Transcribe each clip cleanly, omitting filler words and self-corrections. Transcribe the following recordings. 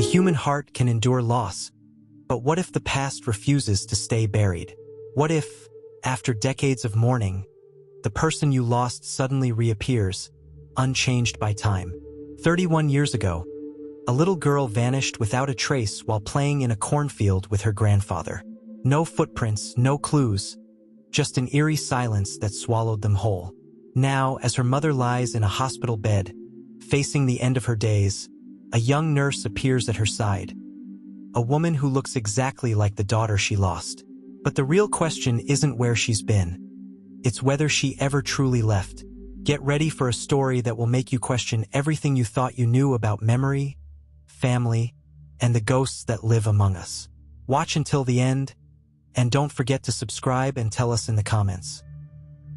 The human heart can endure loss, but what if the past refuses to stay buried? What if, after decades of mourning, the person you lost suddenly reappears, unchanged by time? 31 years ago, a little girl vanished without a trace while playing in a cornfield with her grandfather. No footprints, no clues, just an eerie silence that swallowed them whole. Now, as her mother lies in a hospital bed, facing the end of her days, a young nurse appears at her side. A woman who looks exactly like the daughter she lost. But the real question isn't where she's been. It's whether she ever truly left. Get ready for a story that will make you question everything you thought you knew about memory, family, and the ghosts that live among us. Watch until the end, and don't forget to subscribe and tell us in the comments.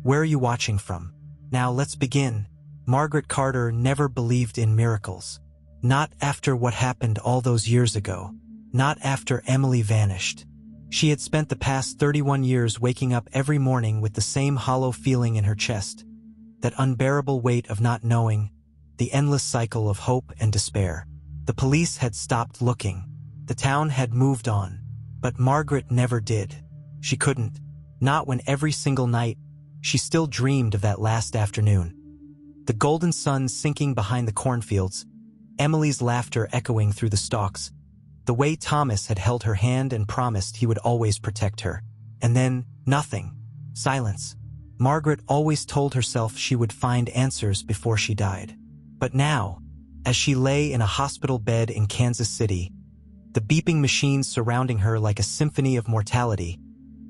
Where are you watching from? Now let's begin. Margaret Carter never believed in miracles. Not after what happened all those years ago. Not after Emily vanished. She had spent the past 31 years waking up every morning with the same hollow feeling in her chest. That unbearable weight of not knowing, the endless cycle of hope and despair. The police had stopped looking. The town had moved on. But Margaret never did. She couldn't. Not when every single night, she still dreamed of that last afternoon. The golden sun sinking behind the cornfields, Emily's laughter echoing through the stalks, the way Thomas had held her hand and promised he would always protect her. And then, nothing. Silence. Margaret always told herself she would find answers before she died. But now, as she lay in a hospital bed in Kansas City, the beeping machines surrounding her like a symphony of mortality,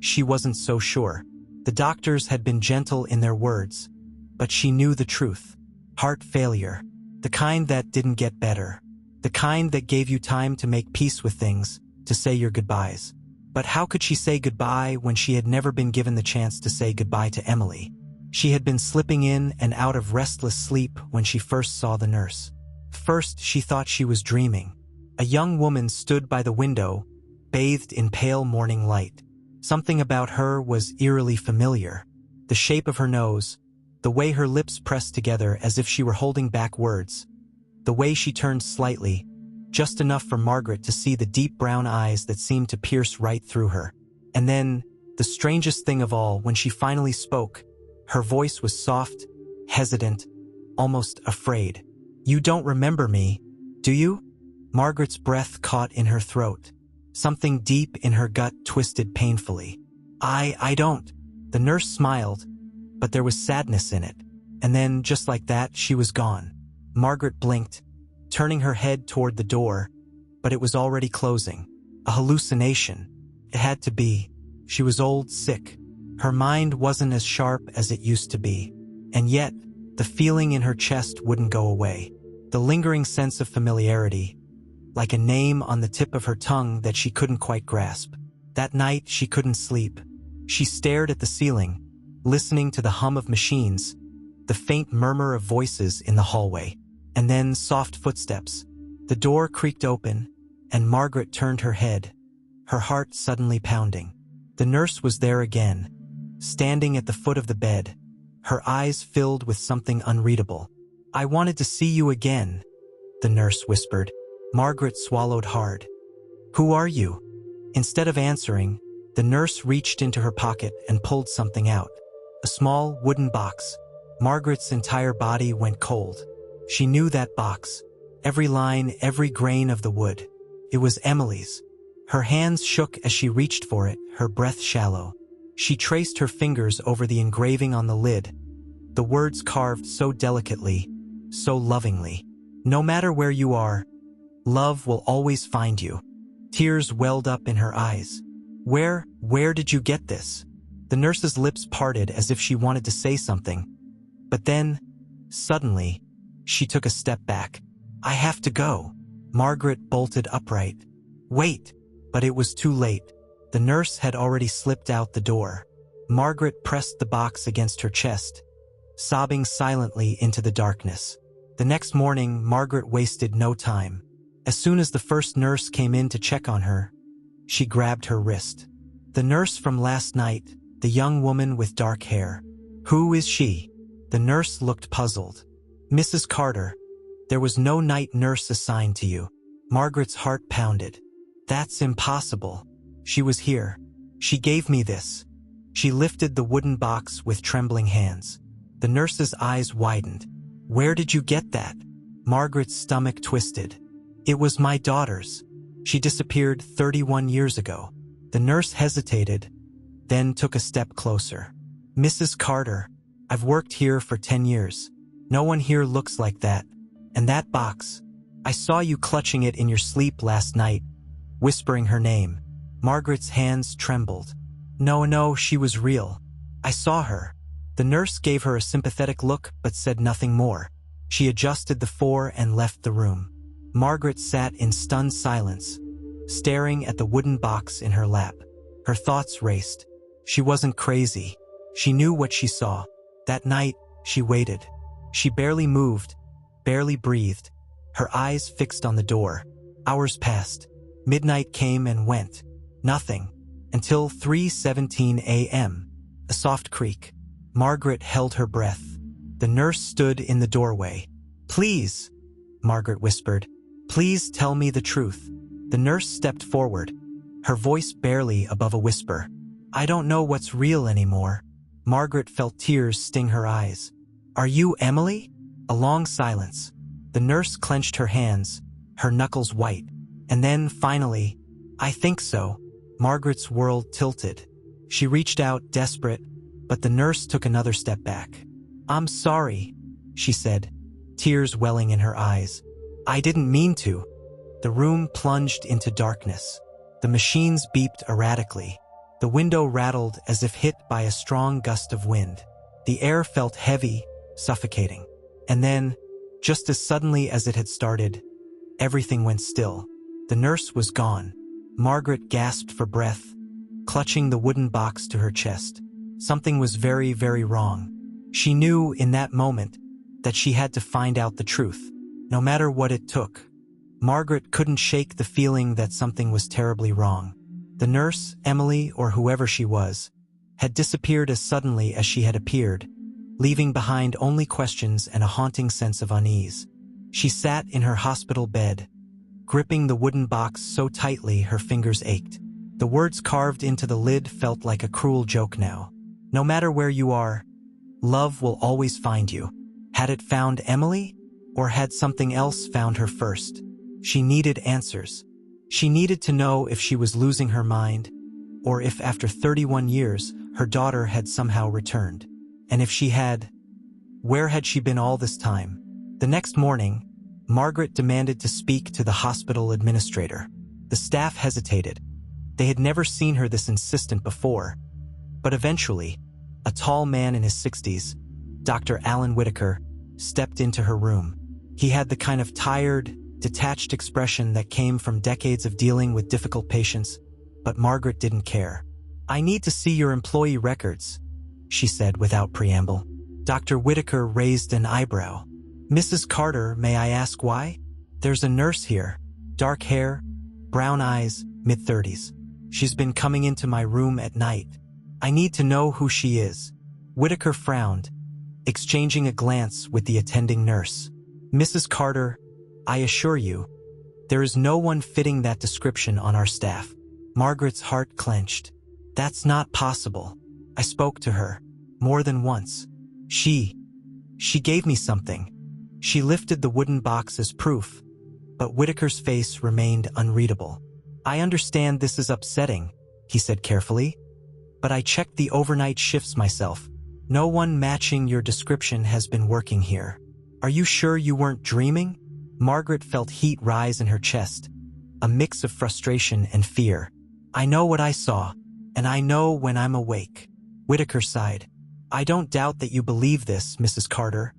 she wasn't so sure. The doctors had been gentle in their words, but she knew the truth. Heart failure. The kind that didn't get better. The kind that gave you time to make peace with things, to say your goodbyes. But how could she say goodbye when she had never been given the chance to say goodbye to Emily? She had been slipping in and out of restless sleep when she first saw the nurse. First, she thought she was dreaming. A young woman stood by the window, bathed in pale morning light. Something about her was eerily familiar. The shape of her nose, the way her lips pressed together as if she were holding back words, the way she turned slightly, just enough for Margaret to see the deep brown eyes that seemed to pierce right through her. And then, the strangest thing of all, when she finally spoke, her voice was soft, hesitant, almost afraid. "You don't remember me, do you?" Margaret's breath caught in her throat. Something deep in her gut twisted painfully. I don't." The nurse smiled, but there was sadness in it. And then, just like that, she was gone. Margaret blinked, turning her head toward the door, but it was already closing. A hallucination. It had to be. She was old, sick. Her mind wasn't as sharp as it used to be. And yet, the feeling in her chest wouldn't go away. The lingering sense of familiarity, like a name on the tip of her tongue that she couldn't quite grasp. That night, she couldn't sleep. She stared at the ceiling, listening to the hum of machines, the faint murmur of voices in the hallway. And then soft footsteps. The door creaked open, and Margaret turned her head, her heart suddenly pounding. The nurse was there again, standing at the foot of the bed, her eyes filled with something unreadable. "I wanted to see you again," the nurse whispered. Margaret swallowed hard. "Who are you?" Instead of answering, the nurse reached into her pocket and pulled something out. A small wooden box. Margaret's entire body went cold. She knew that box. Every line, every grain of the wood. It was Emily's. Her hands shook as she reached for it, her breath shallow. She traced her fingers over the engraving on the lid, the words carved so delicately, so lovingly. "No matter where you are, love will always find you." Tears welled up in her eyes. Where did you get this?" The nurse's lips parted as if she wanted to say something. But then, suddenly, she took a step back. "I have to go." Margaret bolted upright. "Wait!" But it was too late. The nurse had already slipped out the door. Margaret pressed the box against her chest, sobbing silently into the darkness. The next morning, Margaret wasted no time. As soon as the first nurse came in to check on her, she grabbed her wrist. "The nurse from last night, the young woman with dark hair. Who is she?" The nurse looked puzzled. "Mrs. Carter, there was no night nurse assigned to you." Margaret's heart pounded. That's impossible. She was here. She gave me this. She lifted the wooden box with trembling hands. The nurse's eyes widened. Where did you get that? Margaret's stomach twisted. It was my daughter's. She disappeared 31 years ago. The nurse hesitated, then took a step closer. Mrs. Carter, I've worked here for 10 years. No one here looks like that. And that box, I saw you clutching it in your sleep last night, whispering her name. Margaret's hands trembled. No, she was real. I saw her. The nurse gave her a sympathetic look but said nothing more. She adjusted the four and left the room. Margaret sat in stunned silence, staring at the wooden box in her lap. Her thoughts raced. She wasn't crazy. She knew what she saw. That night, she waited. She barely moved, barely breathed, her eyes fixed on the door. Hours passed. Midnight came and went. Nothing. Until 3:17 a.m. A soft creak. Margaret held her breath. The nurse stood in the doorway. Please, Margaret whispered. Please tell me the truth. The nurse stepped forward, her voice barely above a whisper. I don't know what's real anymore. Margaret felt tears sting her eyes. Are you Emily? A long silence. The nurse clenched her hands, her knuckles white. And then, finally, I think so. Margaret's world tilted. She reached out, desperate, but the nurse took another step back. I'm sorry, she said, tears welling in her eyes. I didn't mean to. The room plunged into darkness. The machines beeped erratically. The window rattled as if hit by a strong gust of wind. The air felt heavy, suffocating. And then, just as suddenly as it had started, everything went still. The nurse was gone. Margaret gasped for breath, clutching the wooden box to her chest. Something was very, very wrong. She knew in that moment that she had to find out the truth, no matter what it took. Margaret couldn't shake the feeling that something was terribly wrong. The nurse, Emily, or whoever she was, had disappeared as suddenly as she had appeared, leaving behind only questions and a haunting sense of unease. She sat in her hospital bed, gripping the wooden box so tightly her fingers ached. The words carved into the lid felt like a cruel joke now. No matter where you are, love will always find you. Had it found Emily? Or had something else found her first? She needed answers. She needed to know if she was losing her mind, or if after 31 years her daughter had somehow returned. And if she had, where had she been all this time? The next morning, Margaret demanded to speak to the hospital administrator. The staff hesitated. They had never seen her this insistent before. But eventually, a tall man in his 60s, Dr. Alan Whitaker, stepped into her room. He had the kind of tired, detached expression that came from decades of dealing with difficult patients, but Margaret didn't care. I need to see your employee records, she said without preamble. Dr. Whitaker raised an eyebrow. Mrs. Carter, may I ask why? There's a nurse here. Dark hair, brown eyes, mid-30s. She's been coming into my room at night. I need to know who she is. Whitaker frowned, exchanging a glance with the attending nurse. Mrs. Carter, I assure you, there is no one fitting that description on our staff. Margaret's heart clenched. That's not possible. I spoke to her, more than once. She gave me something. She lifted the wooden box as proof, but Whitaker's face remained unreadable. I understand this is upsetting, he said carefully, but I checked the overnight shifts myself. No one matching your description has been working here. Are you sure you weren't dreaming? Margaret felt heat rise in her chest, a mix of frustration and fear. I know what I saw, and I know when I'm awake. Whitaker sighed. I don't doubt that you believe this, Mrs. Carter,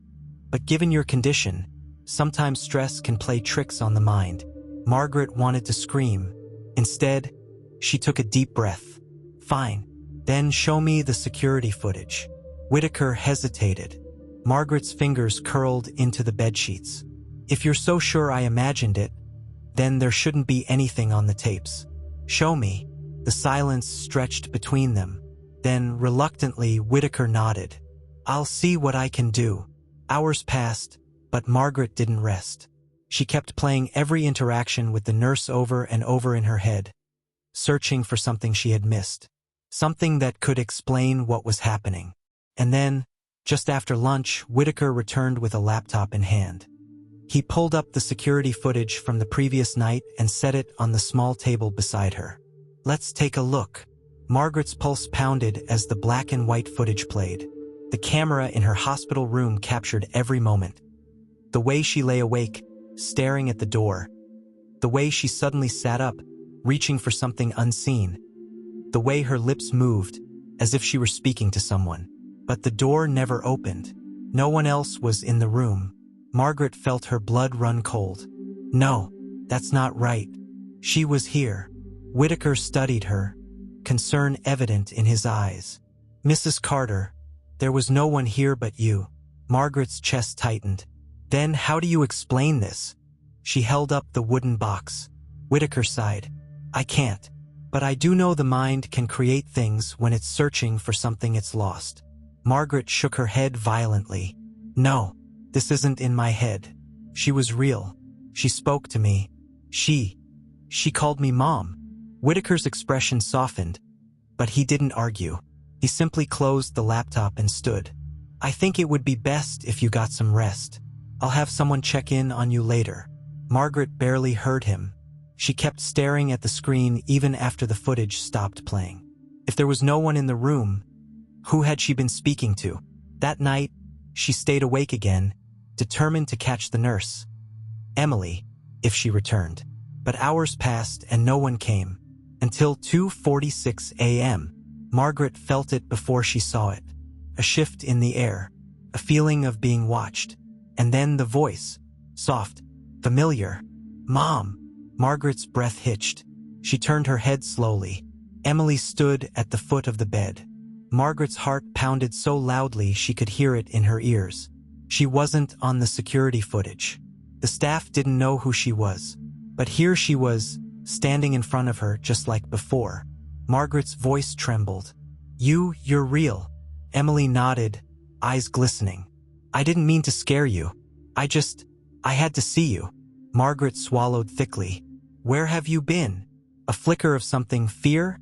but given your condition, sometimes stress can play tricks on the mind. Margaret wanted to scream. Instead, she took a deep breath. Fine, then show me the security footage. Whitaker hesitated. Margaret's fingers curled into the bedsheets. If you're so sure I imagined it, then there shouldn't be anything on the tapes. Show me. The silence stretched between them. Then, reluctantly, Whitaker nodded. I'll see what I can do. Hours passed, but Margaret didn't rest. She kept playing every interaction with the nurse over and over in her head, searching for something she had missed, something that could explain what was happening. And then, just after lunch, Whitaker returned with a laptop in hand. He pulled up the security footage from the previous night and set it on the small table beside her. "Let's take a look." Margaret's pulse pounded as the black and white footage played. The camera in her hospital room captured every moment. The way she lay awake, staring at the door. The way she suddenly sat up, reaching for something unseen. The way her lips moved, as if she were speaking to someone. But the door never opened. No one else was in the room. Margaret felt her blood run cold. No, that's not right. She was here. Whitaker studied her, concern evident in his eyes. "Mrs. Carter, there was no one here but you." Margaret's chest tightened. "Then how do you explain this?" She held up the wooden box. Whitaker sighed. "I can't. But I do know the mind can create things when it's searching for something it's lost." Margaret shook her head violently. "No, this isn't in my head. She was real. She spoke to me. She called me Mom." Whitaker's expression softened, but he didn't argue. He simply closed the laptop and stood. "I think it would be best if you got some rest. I'll have someone check in on you later." Margaret barely heard him. She kept staring at the screen even after the footage stopped playing. If there was no one in the room, who had she been speaking to? That night, she stayed awake again, determined to catch the nurse. Emily, if she returned. But hours passed and no one came. Until 2:46 a.m., Margaret felt it before she saw it. A shift in the air, a feeling of being watched. And then the voice, soft, familiar. "Mom!" Margaret's breath hitched. She turned her head slowly. Emily stood at the foot of the bed. Margaret's heart pounded so loudly she could hear it in her ears. She wasn't on the security footage. The staff didn't know who she was. But here she was, standing in front of her just like before. Margaret's voice trembled. You're real." Emily nodded, eyes glistening. "I didn't mean to scare you. I had to see you." Margaret swallowed thickly. "Where have you been?" A flicker of something, fear,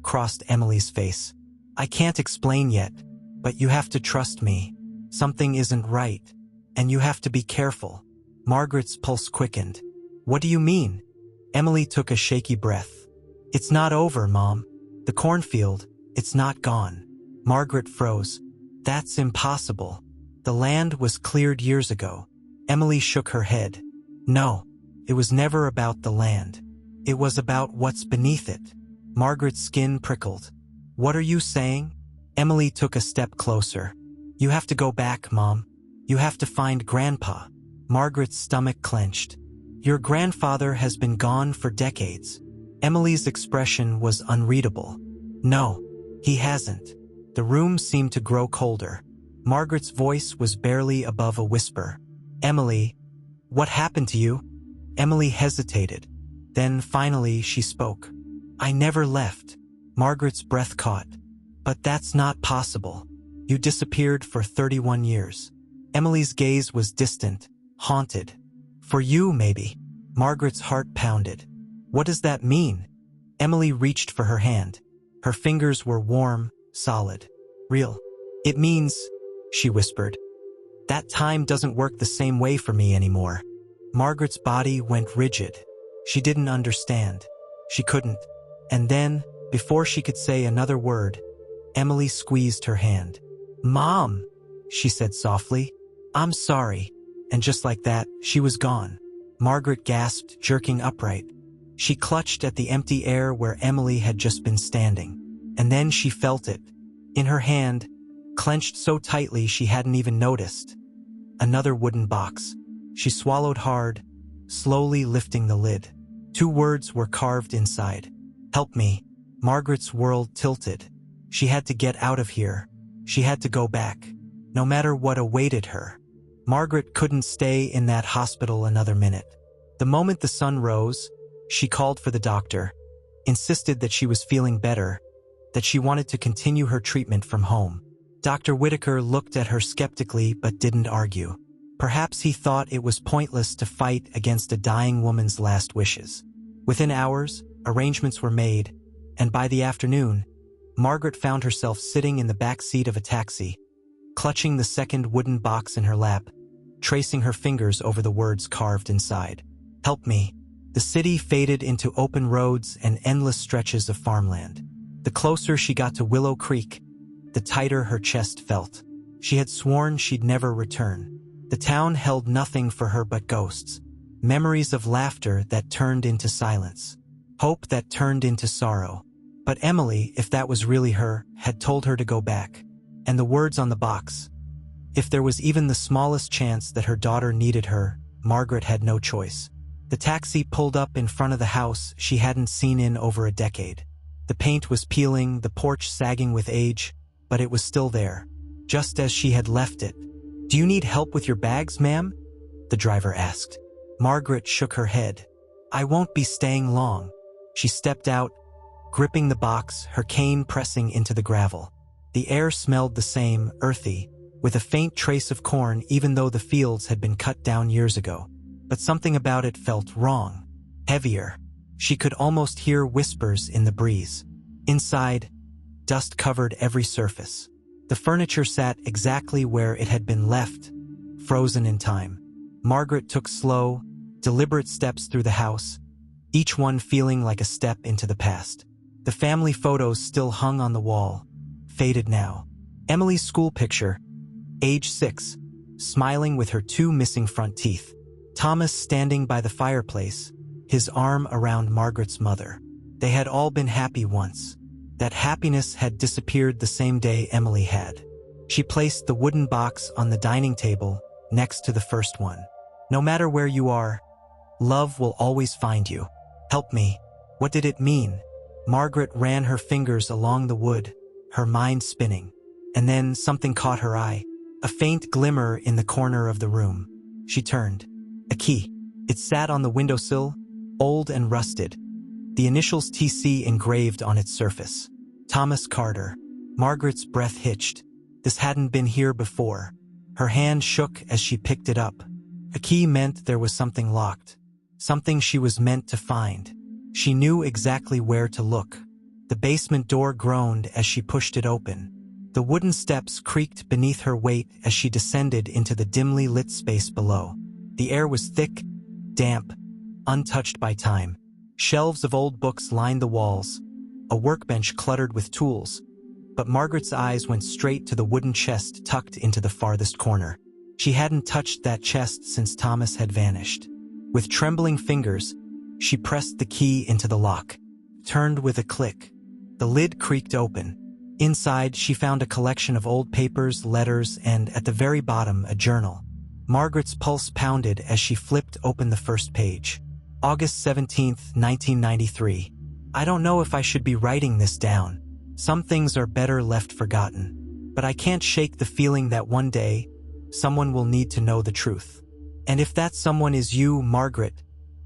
crossed Emily's face. "I can't explain yet, but you have to trust me. Something isn't right, and you have to be careful." Margaret's pulse quickened. "What do you mean?" Emily took a shaky breath. "It's not over, Mom. The cornfield, it's not gone." Margaret froze. "That's impossible. The land was cleared years ago." Emily shook her head. "No, it was never about the land. It was about what's beneath it." Margaret's skin prickled. "What are you saying?" Emily took a step closer. "You have to go back, Mom. You have to find Grandpa." Margaret's stomach clenched. "Your grandfather has been gone for decades." Emily's expression was unreadable. "No, he hasn't." The room seemed to grow colder. Margaret's voice was barely above a whisper. "Emily, what happened to you?" Emily hesitated. Then finally she spoke. "I never left." Margaret's breath caught. "But that's not possible. You disappeared for 31 years. Emily's gaze was distant, haunted. "For you, maybe." Margaret's heart pounded. "What does that mean?" Emily reached for her hand. Her fingers were warm, solid. "Real. It means," she whispered, "that time doesn't work the same way for me anymore." Margaret's body went rigid. She didn't understand. She couldn't. And then, before she could say another word, Emily squeezed her hand. "Mom," she said softly, "I'm sorry." And just like that, she was gone. Margaret gasped, jerking upright. She clutched at the empty air where Emily had just been standing. And then she felt it. In her hand, clenched so tightly she hadn't even noticed. Another wooden box. She swallowed hard, slowly lifting the lid. 2 words were carved inside. "Help me." Margaret's world tilted. She had to get out of here. She had to go back, no matter what awaited her. Margaret couldn't stay in that hospital another minute. The moment the sun rose, she called for the doctor, insisted that she was feeling better, that she wanted to continue her treatment from home. Dr. Whitaker looked at her skeptically but didn't argue. Perhaps he thought it was pointless to fight against a dying woman's last wishes. Within hours, arrangements were made, and by the afternoon, Margaret found herself sitting in the back seat of a taxi, clutching the second wooden box in her lap, tracing her fingers over the words carved inside. "Help me." The city faded into open roads and endless stretches of farmland. The closer she got to Willow Creek, the tighter her chest felt. She had sworn she'd never return. The town held nothing for her but ghosts, memories of laughter that turned into silence, hope that turned into sorrow. But Emily, if that was really her, had told her to go back. And the words on the box. If there was even the smallest chance that her daughter needed her, Margaret had no choice. The taxi pulled up in front of the house she hadn't seen in over a decade. The paint was peeling, the porch sagging with age, but it was still there, just as she had left it. "Do you need help with your bags, ma'am?" the driver asked. Margaret shook her head. "I won't be staying long." She stepped out, gripping the box, her cane pressing into the gravel. The air smelled the same, earthy, with a faint trace of corn even though the fields had been cut down years ago. But something about it felt wrong, heavier. She could almost hear whispers in the breeze. Inside, dust covered every surface. The furniture sat exactly where it had been left, frozen in time. Margaret took slow, deliberate steps through the house, each one feeling like a step into the past. The family photos still hung on the wall, faded now. Emily's school picture, age 6, smiling with her 2 missing front teeth. Thomas standing by the fireplace, his arm around Margaret's mother. They had all been happy once. That happiness had disappeared the same day Emily had. She placed the wooden box on the dining table next to the first one. "No matter where you are, love will always find you. Help me." What did it mean? Margaret ran her fingers along the wood, her mind spinning. And then something caught her eye, a faint glimmer in the corner of the room. She turned. A key. It sat on the windowsill, old and rusted, the initials TC engraved on its surface. Thomas Carter. Margaret's breath hitched. This hadn't been here before. Her hand shook as she picked it up. A key meant there was something locked, something she was meant to find. She knew exactly where to look. The basement door groaned as she pushed it open. The wooden steps creaked beneath her weight as she descended into the dimly lit space below. The air was thick, damp, untouched by time. Shelves of old books lined the walls, a workbench cluttered with tools. But Margaret's eyes went straight to the wooden chest tucked into the farthest corner. She hadn't touched that chest since Thomas had vanished. With trembling fingers, she pressed the key into the lock, turned with a click. The lid creaked open. Inside, she found a collection of old papers, letters, and, at the very bottom, a journal. Margaret's pulse pounded as she flipped open the first page. August 17th, 1993. "I don't know if I should be writing this down. Some things are better left forgotten. But I can't shake the feeling that one day, someone will need to know the truth. And if that someone is you, Margaret,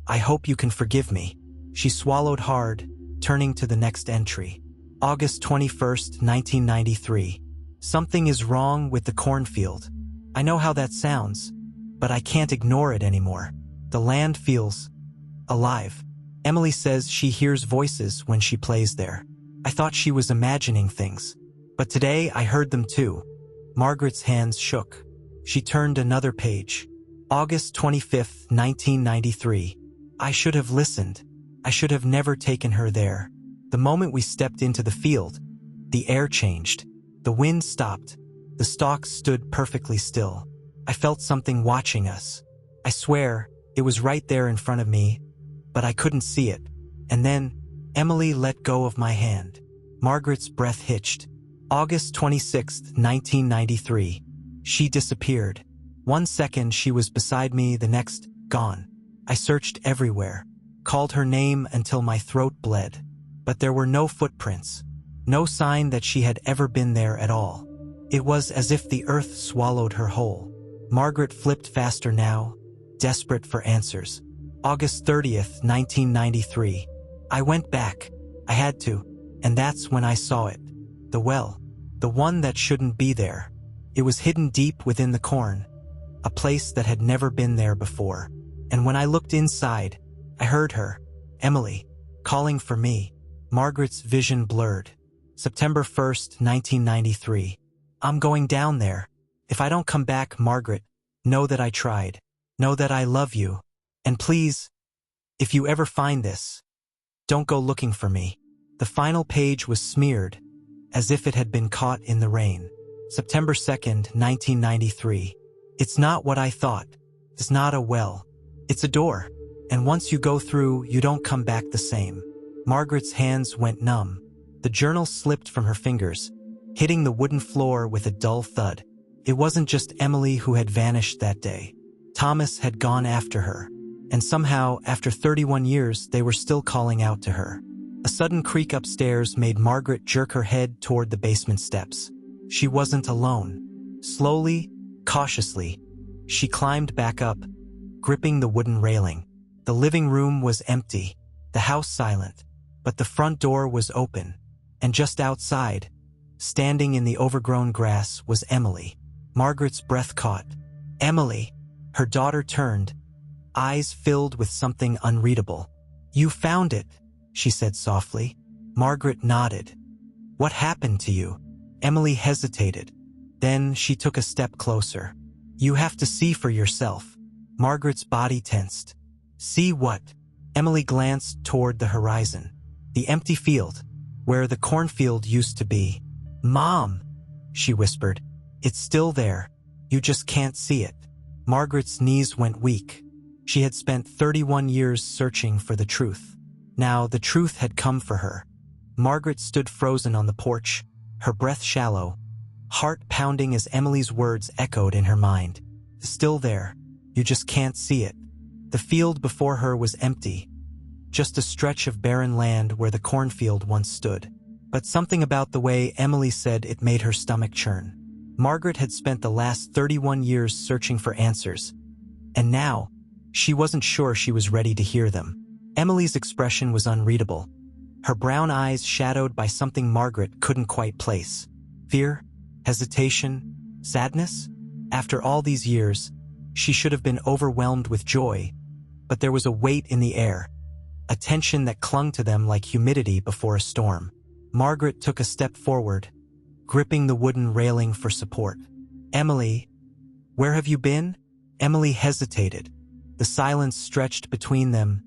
I hope you can forgive me." She swallowed hard, turning to the next entry. August 21st, 1993. "Something is wrong with the cornfield. I know how that sounds, but I can't ignore it anymore. The land feels alive. Emily says she hears voices when she plays there. I thought she was imagining things, but today I heard them too." Margaret's hands shook. She turned another page. August 25th, 1993. "I should have listened. I should have never taken her there." The moment we stepped into the field, the air changed. The wind stopped. The stalks stood perfectly still. I felt something watching us. I swear, it was right there in front of me, but I couldn't see it. And then, Emily let go of my hand. Margaret's breath hitched. August 26th, 1993. She disappeared. One second she was beside me, the next, gone. I searched everywhere, called her name until my throat bled. But there were no footprints, no sign that she had ever been there at all. It was as if the earth swallowed her whole. Margaret flipped faster now, desperate for answers. August 30th, 1993. I went back. I had to. And that's when I saw it. The well. The one that shouldn't be there. It was hidden deep within the corn. a place that had never been there before. And when I looked inside, I heard her, Emily, calling for me. Margaret's vision blurred. September 1st, 1993. I'm going down there. If I don't come back, Margaret, know that I tried. Know that I love you. And please, if you ever find this, don't go looking for me. The final page was smeared, as if it had been caught in the rain. September 2nd, 1993. It's not what I thought. It's not a well. It's a door. And once you go through, you don't come back the same. Margaret's hands went numb. The journal slipped from her fingers, hitting the wooden floor with a dull thud. It wasn't just Emily who had vanished that day. Thomas had gone after her. And somehow, after 31 years, they were still calling out to her. A sudden creak upstairs made Margaret jerk her head toward the basement steps. She wasn't alone. Slowly, cautiously, she climbed back up, gripping the wooden railing. The living room was empty, the house silent, but the front door was open. And just outside, standing in the overgrown grass, was Emily. Margaret's breath caught. Emily! Her daughter turned, eyes filled with something unreadable. You found it, she said softly. Margaret nodded. What happened to you? Emily hesitated. Then she took a step closer. You have to see for yourself. Margaret's body tensed. See what? Emily glanced toward the horizon. The empty field, where the cornfield used to be. Mom, she whispered. It's still there. You just can't see it. Margaret's knees went weak. She had spent 31 years searching for the truth. Now the truth had come for her. Margaret stood frozen on the porch, her breath shallow, heart pounding as Emily's words echoed in her mind. Still there. You just can't see it. The field before her was empty, just a stretch of barren land where the cornfield once stood. But something about the way Emily said it made her stomach churn. Margaret had spent the last 31 years searching for answers, and now, she wasn't sure she was ready to hear them. Emily's expression was unreadable, her brown eyes shadowed by something Margaret couldn't quite place. Fear? Hesitation? Sadness? After all these years, she should have been overwhelmed with joy, but there was a weight in the air, a tension that clung to them like humidity before a storm. Margaret took a step forward, gripping the wooden railing for support. Emily, where have you been? Emily hesitated. The silence stretched between them,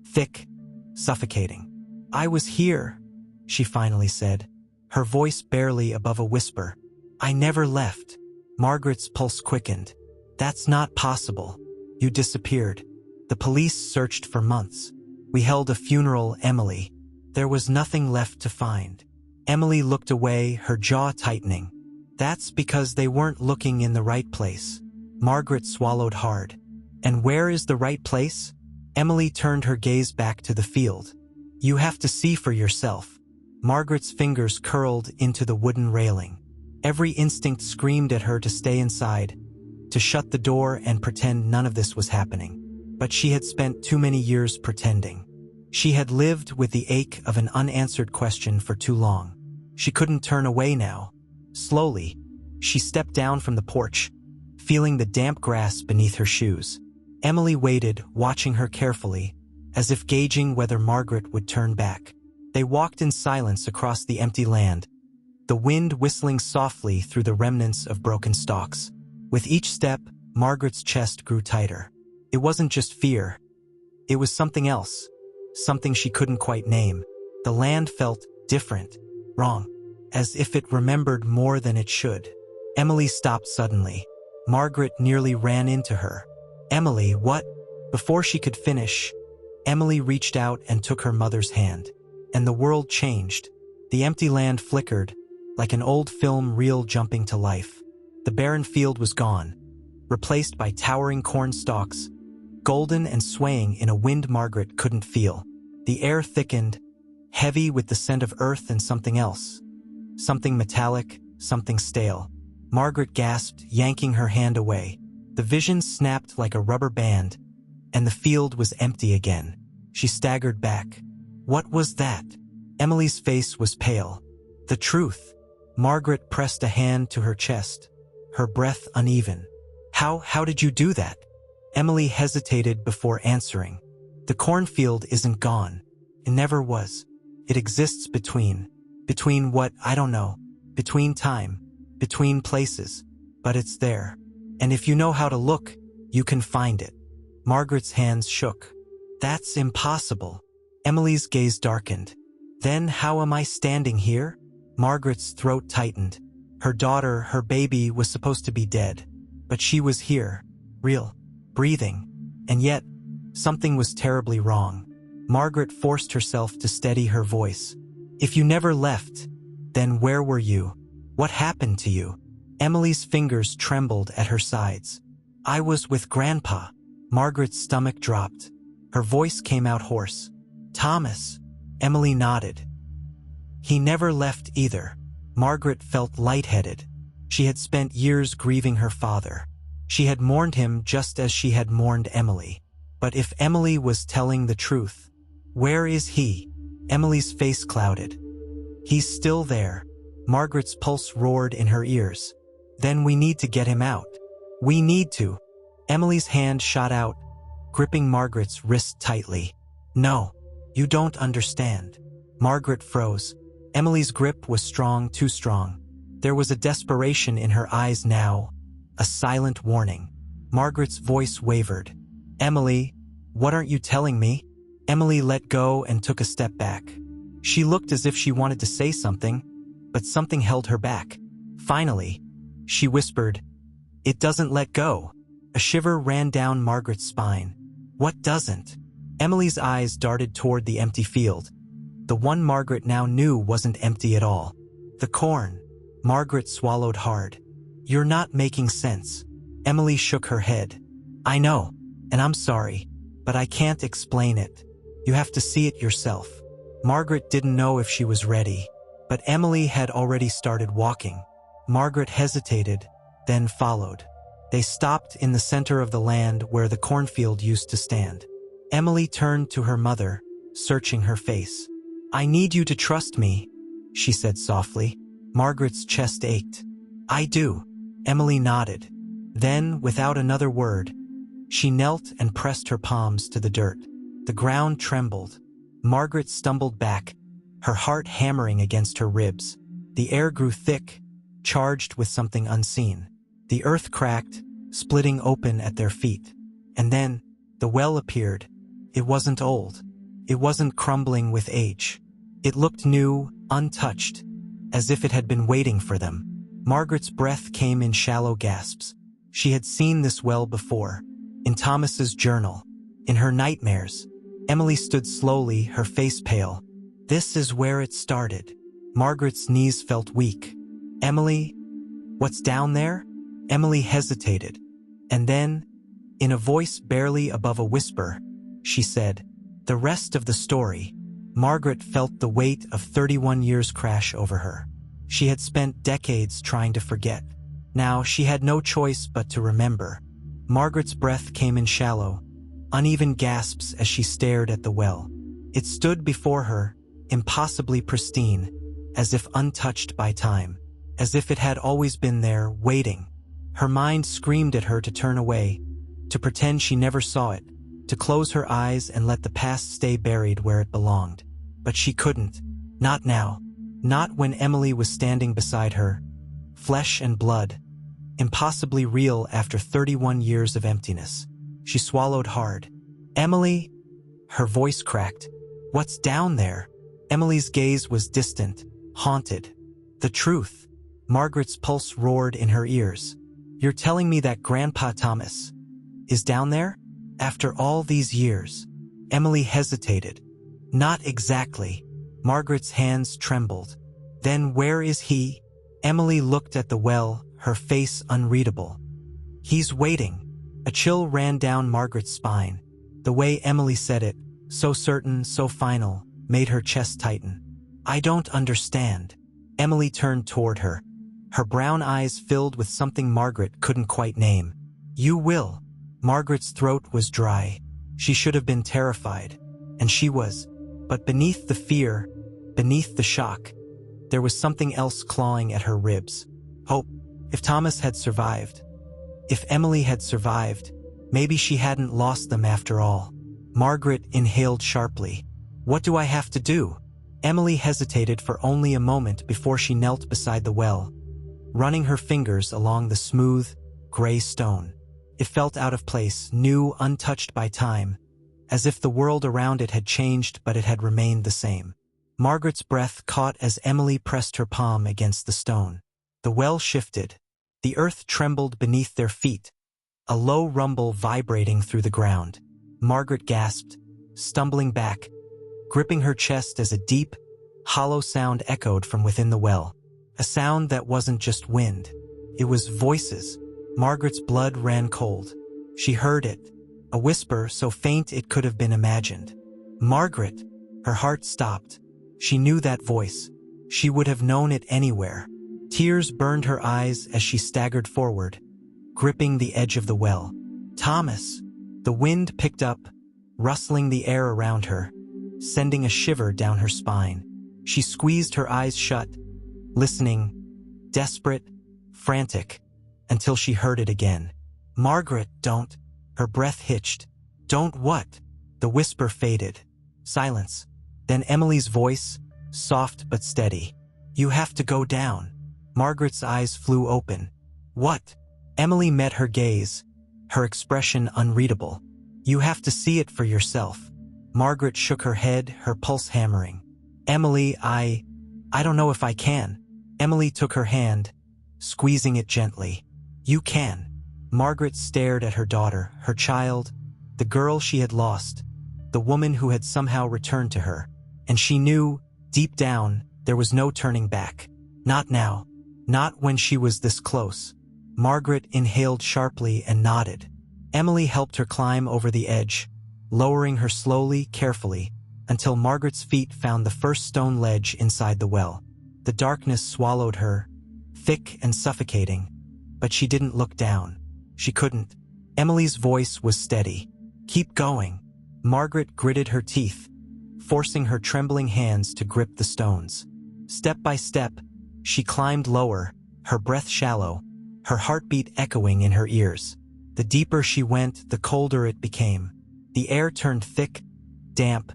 thick, suffocating. I was here, she finally said, her voice barely above a whisper. I never left. Margaret's pulse quickened. That's not possible. You disappeared. The police searched for months. We held a funeral, Emily. There was nothing left to find. Emily looked away, her jaw tightening. That's because they weren't looking in the right place. Margaret swallowed hard. And where is the right place? Emily turned her gaze back to the field. You have to see for yourself. Margaret's fingers curled into the wooden railing. Every instinct screamed at her to stay inside, to shut the door and pretend none of this was happening. But she had spent too many years pretending. She had lived with the ache of an unanswered question for too long. She couldn't turn away now. Slowly, she stepped down from the porch, feeling the damp grass beneath her shoes. Emily waited, watching her carefully, as if gauging whether Margaret would turn back. They walked in silence across the empty land, the wind whistling softly through the remnants of broken stalks. With each step, Margaret's chest grew tighter. It wasn't just fear. It was something else, something she couldn't quite name. The land felt different, wrong, as if it remembered more than it should. Emily stopped suddenly. Margaret nearly ran into her. Emily, what? Before she could finish, Emily reached out and took her mother's hand. And the world changed. The empty land flickered, like an old film reel jumping to life. The barren field was gone, replaced by towering corn stalks, golden and swaying in a wind Margaret couldn't feel. The air thickened, heavy with the scent of earth and something else. Something metallic, something stale. Margaret gasped, yanking her hand away. The vision snapped like a rubber band, and the field was empty again. She staggered back. What was that? Emily's face was pale. The truth. Margaret pressed a hand to her chest, her breath uneven. How did you do that? Emily hesitated before answering. The cornfield isn't gone. It never was. It exists between what, I don't know, between time, between places, but it's there. And if you know how to look, you can find it. Margaret's hands shook. That's impossible. Emily's gaze darkened. Then how am I standing here? Margaret's throat tightened. Her daughter, her baby, was supposed to be dead. But she was here, real, breathing. And yet, something was terribly wrong. Margaret forced herself to steady her voice. If you never left, then where were you? What happened to you? Emily's fingers trembled at her sides. I was with Grandpa. Margaret's stomach dropped. Her voice came out hoarse. Thomas. Emily nodded. He never left either. Margaret felt lightheaded. She had spent years grieving her father. She had mourned him just as she had mourned Emily. But if Emily was telling the truth, where is he? Emily's face clouded. He's still there. Margaret's pulse roared in her ears. Then we need to get him out. We need to. Emily's hand shot out, gripping Margaret's wrist tightly. No, you don't understand. Margaret froze. Emily's grip was strong, too strong. There was a desperation in her eyes now, a silent warning. Margaret's voice wavered. Emily, what aren't you telling me? Emily let go and took a step back. She looked as if she wanted to say something, but something held her back. Finally, she whispered, It doesn't let go. A shiver ran down Margaret's spine. What doesn't? Emily's eyes darted toward the empty field. The one Margaret now knew wasn't empty at all. The corn. Margaret swallowed hard. You're not making sense. Emily shook her head. I know, and I'm sorry, but I can't explain it. You have to see it yourself. Margaret didn't know if she was ready, but Emily had already started walking. Margaret hesitated, then followed. They stopped in the center of the land where the cornfield used to stand. Emily turned to her mother, searching her face. I need you to trust me, she said softly. Margaret's chest ached. I do. Emily nodded. Then, without another word, she knelt and pressed her palms to the dirt. The ground trembled. Margaret stumbled back, her heart hammering against her ribs. The air grew thick, charged with something unseen. The earth cracked, splitting open at their feet. And then, the well appeared. It wasn't old. It wasn't crumbling with age. It looked new, untouched, as if it had been waiting for them. Margaret's breath came in shallow gasps. She had seen this well before, in Thomas's journal, in her nightmares. Emily stood slowly, her face pale. This is where it started. Margaret's knees felt weak. Emily, what's down there? Emily hesitated. And then, in a voice barely above a whisper, she said, the rest of the story. Margaret felt the weight of 31 years crash over her. She had spent decades trying to forget. Now she had no choice but to remember. Margaret's breath came in shallow, uneven gasps as she stared at the well. It stood before her, impossibly pristine, as if untouched by time, as if it had always been there, waiting. Her mind screamed at her to turn away, to pretend she never saw it, to close her eyes and let the past stay buried where it belonged. But she couldn't. Not now. Not when Emily was standing beside her. Flesh and blood. Impossibly real after 31 years of emptiness. She swallowed hard. Emily? Her voice cracked. What's down there? Emily's gaze was distant, haunted. The truth. Margaret's pulse roared in her ears. You're telling me that Grandpa Thomas is down there? After all these years? Emily hesitated. Not exactly. Margaret's hands trembled. Then where is he? Emily looked at the well, her face unreadable. He's waiting. A chill ran down Margaret's spine. The way Emily said it, so certain, so final, made her chest tighten. I don't understand. Emily turned toward her, her brown eyes filled with something Margaret couldn't quite name. You will. Margaret's throat was dry. She should have been terrified. And she was. But beneath the fear, beneath the shock, there was something else clawing at her ribs. Hope. If Thomas had survived. If Emily had survived, maybe she hadn't lost them after all. Margaret inhaled sharply. What do I have to do? Emily hesitated for only a moment before she knelt beside the well, running her fingers along the smooth, gray stone. It felt out of place, new, untouched by time, as if the world around it had changed but it had remained the same. Margaret's breath caught as Emily pressed her palm against the stone. The well shifted. The earth trembled beneath their feet, a low rumble vibrating through the ground. Margaret gasped, stumbling back, gripping her chest as a deep, hollow sound echoed from within the well. A sound that wasn't just wind. It was voices. Margaret's blood ran cold. She heard it, a whisper so faint it could have been imagined. Margaret! Her heart stopped. She knew that voice. She would have known it anywhere. Tears burned her eyes as she staggered forward, gripping the edge of the well. Thomas! The wind picked up, rustling the air around her, sending a shiver down her spine. She squeezed her eyes shut, listening, desperate, frantic, until she heard it again. Margaret, don't. Her breath hitched. Don't what? The whisper faded. Silence. Then Emily's voice, soft but steady. You have to go down. Margaret's eyes flew open. What? Emily met her gaze, her expression unreadable. You have to see it for yourself. Margaret shook her head, her pulse hammering. Emily, I don't know if I can. Emily took her hand, squeezing it gently. You can. Margaret stared at her daughter, her child, the girl she had lost, the woman who had somehow returned to her. And she knew, deep down, there was no turning back. Not now. Not when she was this close. Margaret inhaled sharply and nodded. Emily helped her climb over the edge, lowering her slowly, carefully, until Margaret's feet found the first stone ledge inside the well. The darkness swallowed her, thick and suffocating, but she didn't look down. She couldn't. Emily's voice was steady. Keep going. Margaret gritted her teeth, forcing her trembling hands to grip the stones. Step by step, she climbed lower, her breath shallow, her heartbeat echoing in her ears. The deeper she went, the colder it became. The air turned thick, damp,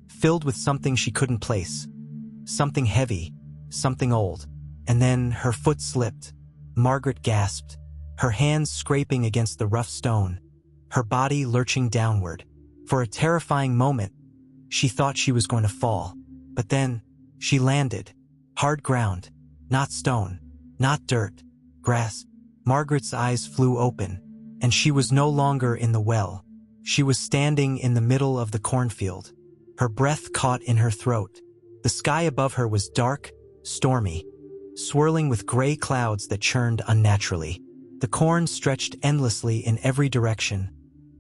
filled with something she couldn't place. Something heavy, something old. And then her foot slipped. Margaret gasped, her hands scraping against the rough stone, her body lurching downward. For a terrifying moment, she thought she was going to fall. But then, she landed. Hard ground. Not stone. Not dirt. Grass. Margaret's eyes flew open, and she was no longer in the well. She was standing in the middle of the cornfield. Her breath caught in her throat. The sky above her was dark, stormy, swirling with gray clouds that churned unnaturally. The corn stretched endlessly in every direction,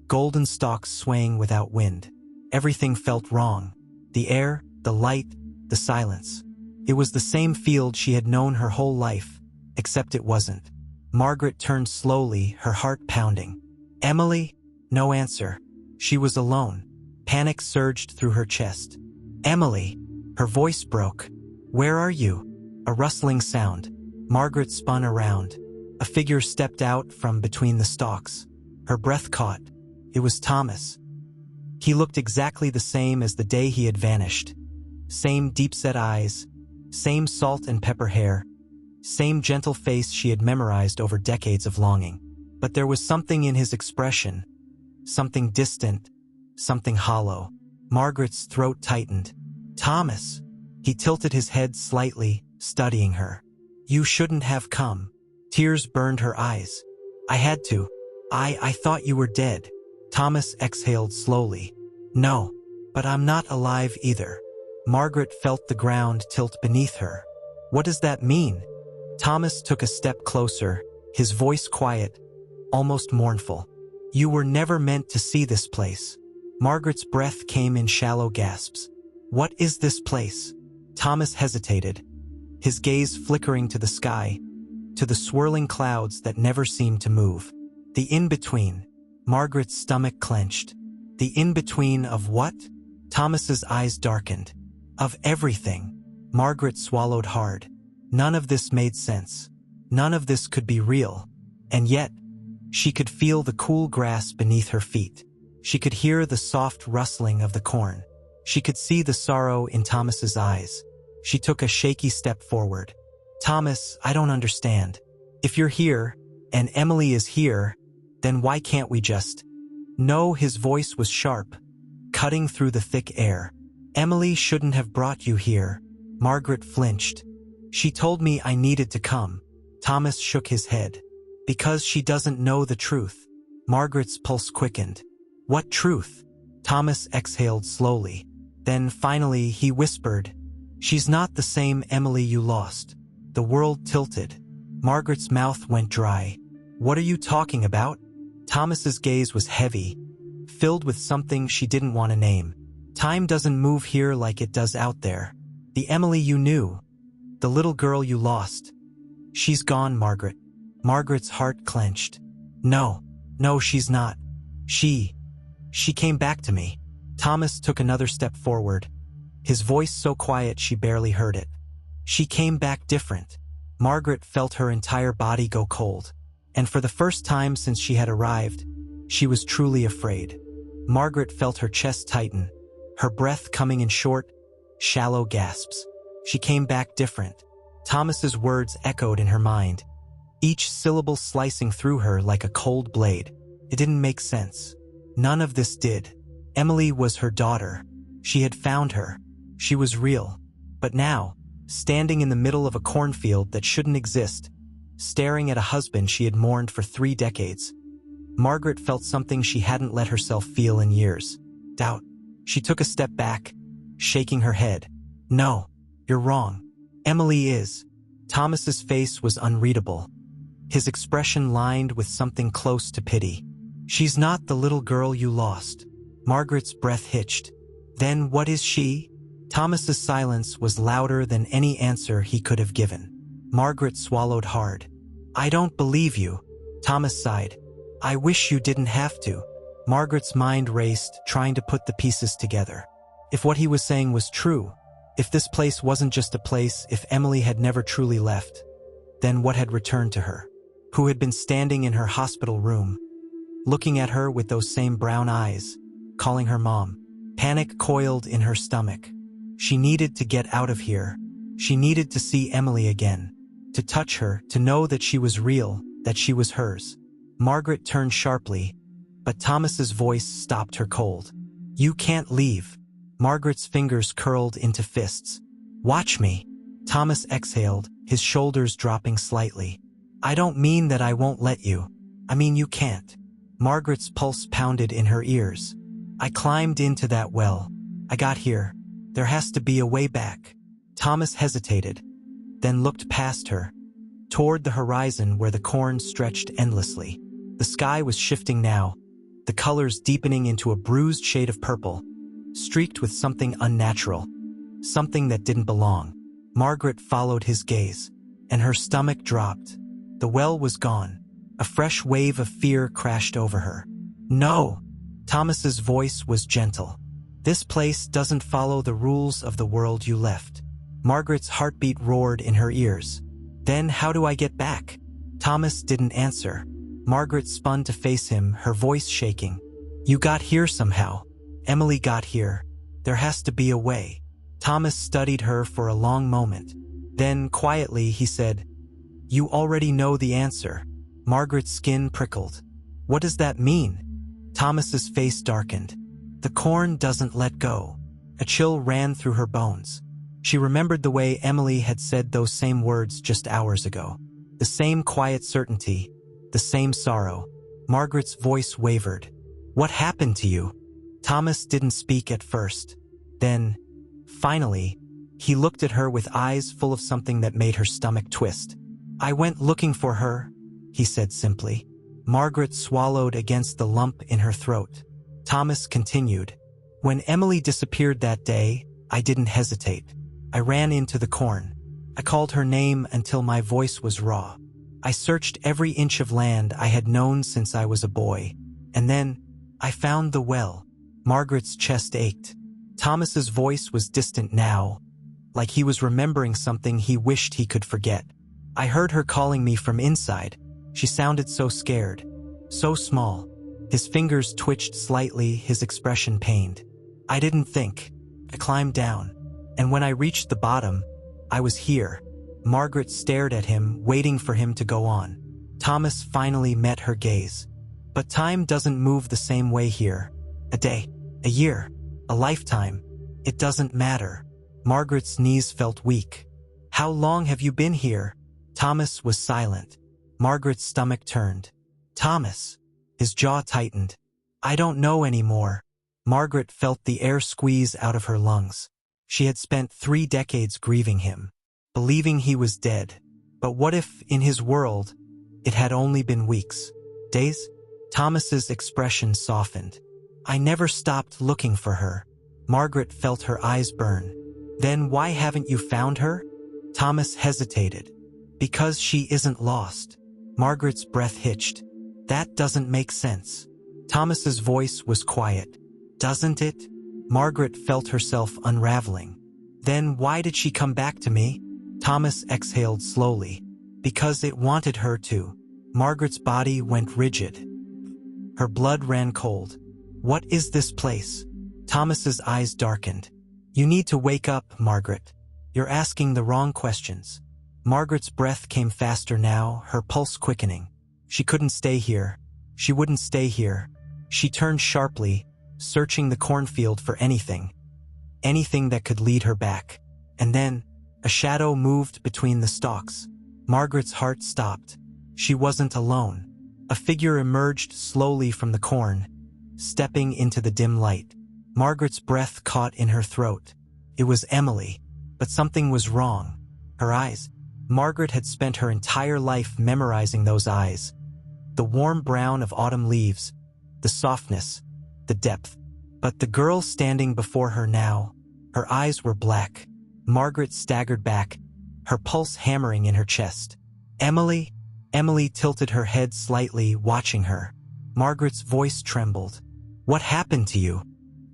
golden stalks swaying without wind. Everything felt wrong. The air, the light, the silence. It was the same field she had known her whole life, except it wasn't. Margaret turned slowly, her heart pounding. Emily? No answer. She was alone. Panic surged through her chest. Emily! Her voice broke. Where are you? A rustling sound. Margaret spun around. A figure stepped out from between the stalks. Her breath caught. It was Thomas. He looked exactly the same as the day he had vanished. Same deep-set eyes, same salt and pepper hair, same gentle face she had memorized over decades of longing. But there was something in his expression, something distant, something hollow. Margaret's throat tightened. Thomas! He tilted his head slightly, studying her. You shouldn't have come. Tears burned her eyes. I had to. I thought you were dead. Thomas exhaled slowly. No, but I'm not alive either. Margaret felt the ground tilt beneath her. What does that mean? Thomas took a step closer, his voice quiet, almost mournful. You were never meant to see this place. Margaret's breath came in shallow gasps. What is this place? Thomas hesitated, his gaze flickering to the sky, to the swirling clouds that never seemed to move. The in-between. Margaret's stomach clenched. The in-between of what? Thomas's eyes darkened. Of everything. Margaret swallowed hard. None of this made sense. None of this could be real. And yet, She could feel the cool grass beneath her feet. She could hear the soft rustling of the corn. She could see the sorrow in Thomas's eyes. She took a shaky step forward. "Thomas, I don't understand. If you're here, and Emily is here, then why can't we just—" No, his voice was sharp, cutting through the thick air. "Emily shouldn't have brought you here." Margaret flinched. "She told me I needed to come." Thomas shook his head. "Because she doesn't know the truth." Margaret's pulse quickened. "What truth?" Thomas exhaled slowly. Then finally he whispered, "She's not the same Emily you lost." The world tilted. Margaret's mouth went dry. "What are you talking about?" Thomas's gaze was heavy, filled with something she didn't want to name. "Time doesn't move here like it does out there. The Emily you knew, the little girl you lost, she's gone, Margaret." Margaret's heart clenched. No, she's not. She came back to me." Thomas took another step forward, his voice so quiet she barely heard it. "She came back different." Margaret felt her entire body go cold, and for the first time since she had arrived, she was truly afraid. Margaret felt her chest tighten, her breath coming in short, shallow gasps. She came back different. Thomas's words echoed in her mind, each syllable slicing through her like a cold blade. It didn't make sense. None of this did. Emily was her daughter. She had found her. She was real. But now, standing in the middle of a cornfield that shouldn't exist, staring at a husband she had mourned for 3 decades, Margaret felt something she hadn't let herself feel in years. Doubt. She took a step back, shaking her head. "No, you're wrong. Emily is." Thomas's face was unreadable, his expression lined with something close to pity. "She's not the little girl you lost." Margaret's breath hitched. "Then what is she?" Thomas's silence was louder than any answer he could have given. Margaret swallowed hard. "I don't believe you." Thomas sighed. "I wish you didn't have to." Margaret's mind raced, trying to put the pieces together. If what he was saying was true, if this place wasn't just a place, if Emily had never truly left, then what had returned to her? Who had been standing in her hospital room, looking at her with those same brown eyes, calling her mom? Panic coiled in her stomach. She needed to get out of here. She needed to see Emily again, to touch her, to know that she was real, that she was hers. Margaret turned sharply, but Thomas's voice stopped her cold. "You can't leave." Margaret's fingers curled into fists. "Watch me." Thomas exhaled, his shoulders dropping slightly. "I don't mean that I won't let you. I mean you can't." Margaret's pulse pounded in her ears. "I climbed into that well. I got here. There has to be a way back." Thomas hesitated, then looked past her, toward the horizon where the corn stretched endlessly. The sky was shifting now, the colors deepening into a bruised shade of purple, streaked with something unnatural, something that didn't belong. Margaret followed his gaze, and her stomach dropped. The well was gone. A fresh wave of fear crashed over her. "No!" Thomas's voice was gentle. "This place doesn't follow the rules of the world you left." Margaret's heartbeat roared in her ears. "Then how do I get back?" Thomas didn't answer. Margaret spun to face him, her voice shaking. "You got here somehow. Emily got here. There has to be a way." Thomas studied her for a long moment. Then, quietly, he said, "You already know the answer." Margaret's skin prickled. "What does that mean?" Thomas's face darkened. "The corn doesn't let go." A chill ran through her bones. She remembered the way Emily had said those same words just hours ago. The same quiet certainty, the same sorrow. Margaret's voice wavered. "What happened to you?" Thomas didn't speak at first. Then, finally, he looked at her with eyes full of something that made her stomach twist. "I went looking for her," he said simply. Margaret swallowed against the lump in her throat. Thomas continued, "When Emily disappeared that day, I didn't hesitate. I ran into the corn. I called her name until my voice was raw. I searched every inch of land I had known since I was a boy. And then, I found the well." Margaret's chest ached. Thomas's voice was distant now, like he was remembering something he wished he could forget. "I heard her calling me from inside. She sounded so scared. So small. His fingers twitched slightly, his expression pained. I didn't think. I climbed down. And when I reached the bottom, I was here. Margaret stared at him, waiting for him to go on. Thomas finally met her gaze. But time doesn't move the same way here. A day, a year, a lifetime. It doesn't matter. Margaret's knees felt weak. How long have you been here? Thomas was silent. Margaret's stomach turned. Thomas. His jaw tightened. I don't know anymore. Margaret felt the air squeeze out of her lungs. She had spent 3 decades grieving him, believing he was dead. But what if, in his world, it had only been weeks? Days? Thomas's expression softened. I never stopped looking for her. Margaret felt her eyes burn. Then why haven't you found her? Thomas hesitated. Because she isn't lost. Margaret's breath hitched. That doesn't make sense. Thomas's voice was quiet. Doesn't it? Margaret felt herself unraveling. Then why did she come back to me? Thomas exhaled slowly. Because it wanted her to. Margaret's body went rigid. Her blood ran cold. What is this place? Thomas's eyes darkened. You need to wake up, Margaret. You're asking the wrong questions. Margaret's breath came faster now, her pulse quickening. She couldn't stay here. She wouldn't stay here. She turned sharply, searching the cornfield for anything. Anything that could lead her back. And then, a shadow moved between the stalks. Margaret's heart stopped. She wasn't alone. A figure emerged slowly from the corn, stepping into the dim light. Margaret's breath caught in her throat. It was Emily, but something was wrong. Her eyes. Margaret had spent her entire life memorizing those eyes. The warm brown of autumn leaves, the softness, the depth. But the girl standing before her now, her eyes were black. Margaret staggered back, her pulse hammering in her chest. Emily? Emily tilted her head slightly, watching her. Margaret's voice trembled. What happened to you?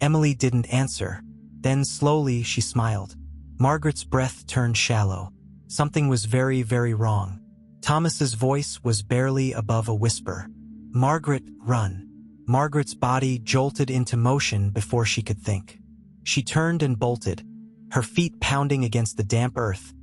Emily didn't answer. Then slowly she smiled. Margaret's breath turned shallow. Something was very, very wrong. Thomas's voice was barely above a whisper. Margaret, run. Margaret's body jolted into motion before she could think. She turned and bolted, her feet pounding against the damp earth,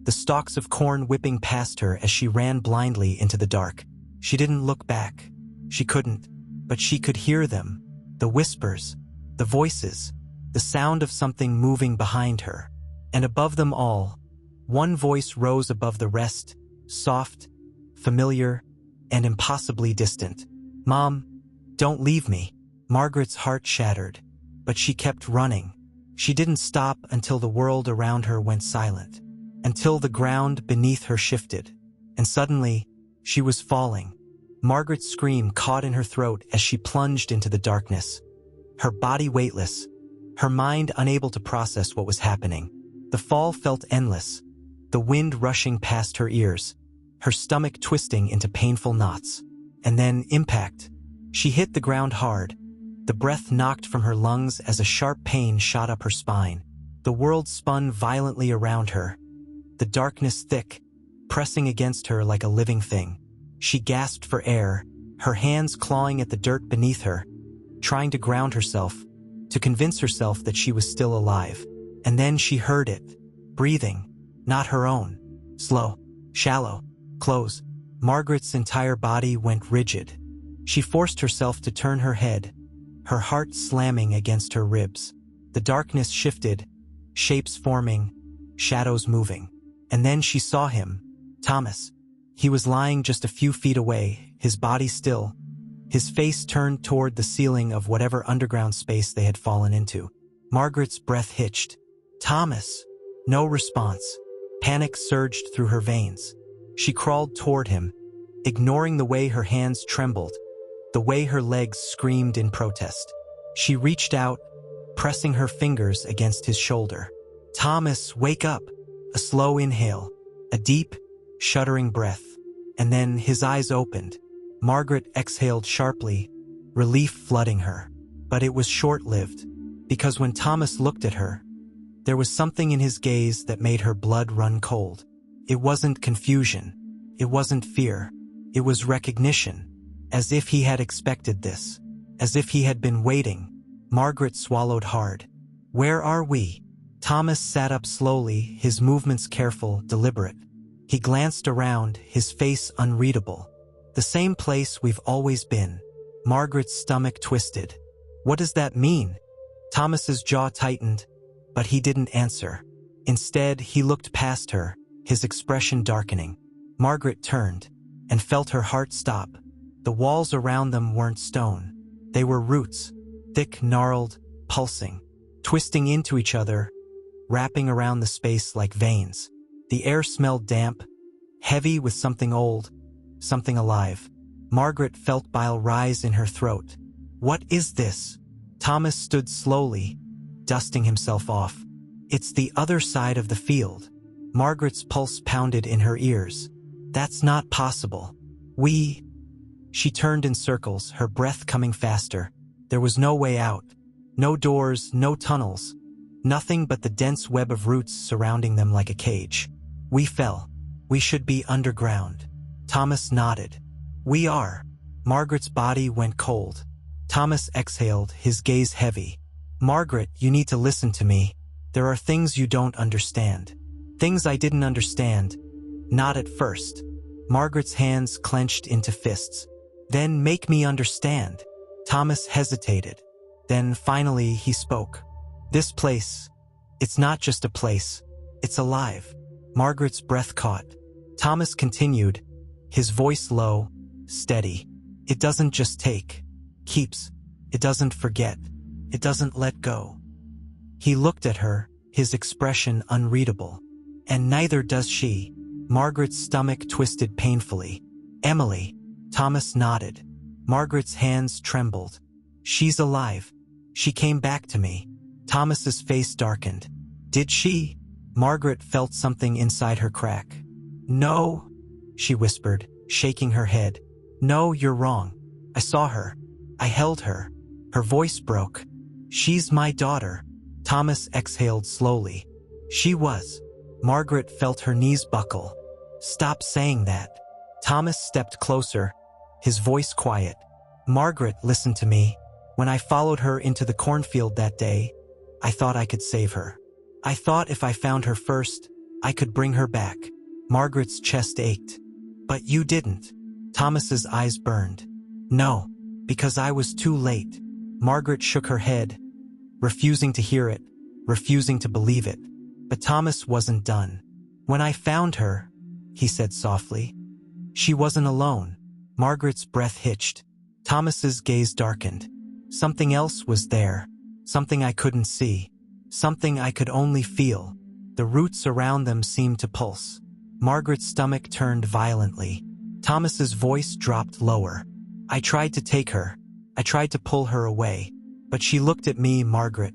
the stalks of corn whipping past her as she ran blindly into the dark. She didn't look back. She couldn't, but she could hear them. The whispers, the voices, the sound of something moving behind her. And above them all, one voice rose above the rest, soft, familiar, and impossibly distant. Mom, don't leave me. Margaret's heart shattered, but she kept running. She didn't stop until the world around her went silent, until the ground beneath her shifted. And suddenly, she was falling. Margaret's scream caught in her throat as she plunged into the darkness. Her body weightless, her mind unable to process what was happening. The fall felt endless, the wind rushing past her ears, her stomach twisting into painful knots. And then, impact. She hit the ground hard. The breath knocked from her lungs as a sharp pain shot up her spine. The world spun violently around her, the darkness thick, pressing against her like a living thing. She gasped for air, her hands clawing at the dirt beneath her, trying to ground herself, to convince herself that she was still alive. And then she heard it, breathing, not her own, slow, shallow, close. Margaret's entire body went rigid. She forced herself to turn her head, her heart slamming against her ribs. The darkness shifted, shapes forming, shadows moving. And then she saw him, Thomas. He was lying just a few feet away, his body still, his face turned toward the ceiling of whatever underground space they had fallen into. Margaret's breath hitched. Thomas! No response. Panic surged through her veins. She crawled toward him, ignoring the way her hands trembled, the way her legs screamed in protest. She reached out, pressing her fingers against his shoulder. Thomas, wake up! A slow inhale, a deep, shuddering breath, and then his eyes opened. Margaret exhaled sharply, relief flooding her. But it was short-lived, because when Thomas looked at her, there was something in his gaze that made her blood run cold. It wasn't confusion. It wasn't fear. It was recognition. as if he had expected this, as if he had been waiting. Margaret swallowed hard. Where are we? Thomas sat up slowly, his movements careful, deliberate. He glanced around, his face unreadable. The same place we've always been. Margaret's stomach twisted. What does that mean? Thomas's jaw tightened, but he didn't answer. Instead, he looked past her, his expression darkening. Margaret turned and felt her heart stop. The walls around them weren't stone. They were roots, thick, gnarled, pulsing, twisting into each other, wrapping around the space like veins. The air smelled damp, heavy with something old, something alive. Margaret felt bile rise in her throat. What is this? Thomas stood slowly, dusting himself off. It's the other side of the field. Margaret's pulse pounded in her ears. That's not possible. She turned in circles, her breath coming faster. There was no way out. No doors, no tunnels. Nothing but the dense web of roots surrounding them like a cage. We fell. We should be underground. Thomas nodded. We are. Margaret's body went cold. Thomas exhaled, his gaze heavy. Margaret, you need to listen to me. There are things you don't understand. Things I didn't understand. Not at first. Margaret's hands clenched into fists. Then make me understand. Thomas hesitated. Then finally he spoke. This place, it's not just a place. It's alive. Margaret's breath caught. Thomas continued, his voice low, steady. It doesn't just take. Keeps. It doesn't forget. It doesn't let go. He looked at her, his expression unreadable. And neither does she. Margaret's stomach twisted painfully. Emily. Thomas nodded. Margaret's hands trembled. She's alive. She came back to me. Thomas's face darkened. Did she? Margaret felt something inside her crack. No, she whispered, shaking her head. No, you're wrong. I saw her. I held her. Her voice broke. She's my daughter. Thomas exhaled slowly. She was. Margaret felt her knees buckle. Stop saying that. Thomas stepped closer, his voice quiet. Margaret, listen to me. When I followed her into the cornfield that day, I thought I could save her. I thought if I found her first, I could bring her back. Margaret's chest ached. But you didn't. Thomas's eyes burned. No, because I was too late. Margaret shook her head, refusing to hear it, refusing to believe it. But Thomas wasn't done. When I found her, he said softly, she wasn't alone. Margaret's breath hitched. Thomas's gaze darkened. Something else was there. Something I couldn't see. Something I could only feel. The roots around them seemed to pulse. Margaret's stomach turned violently. Thomas's voice dropped lower. I tried to take her. I tried to pull her away. But she looked at me, Margaret.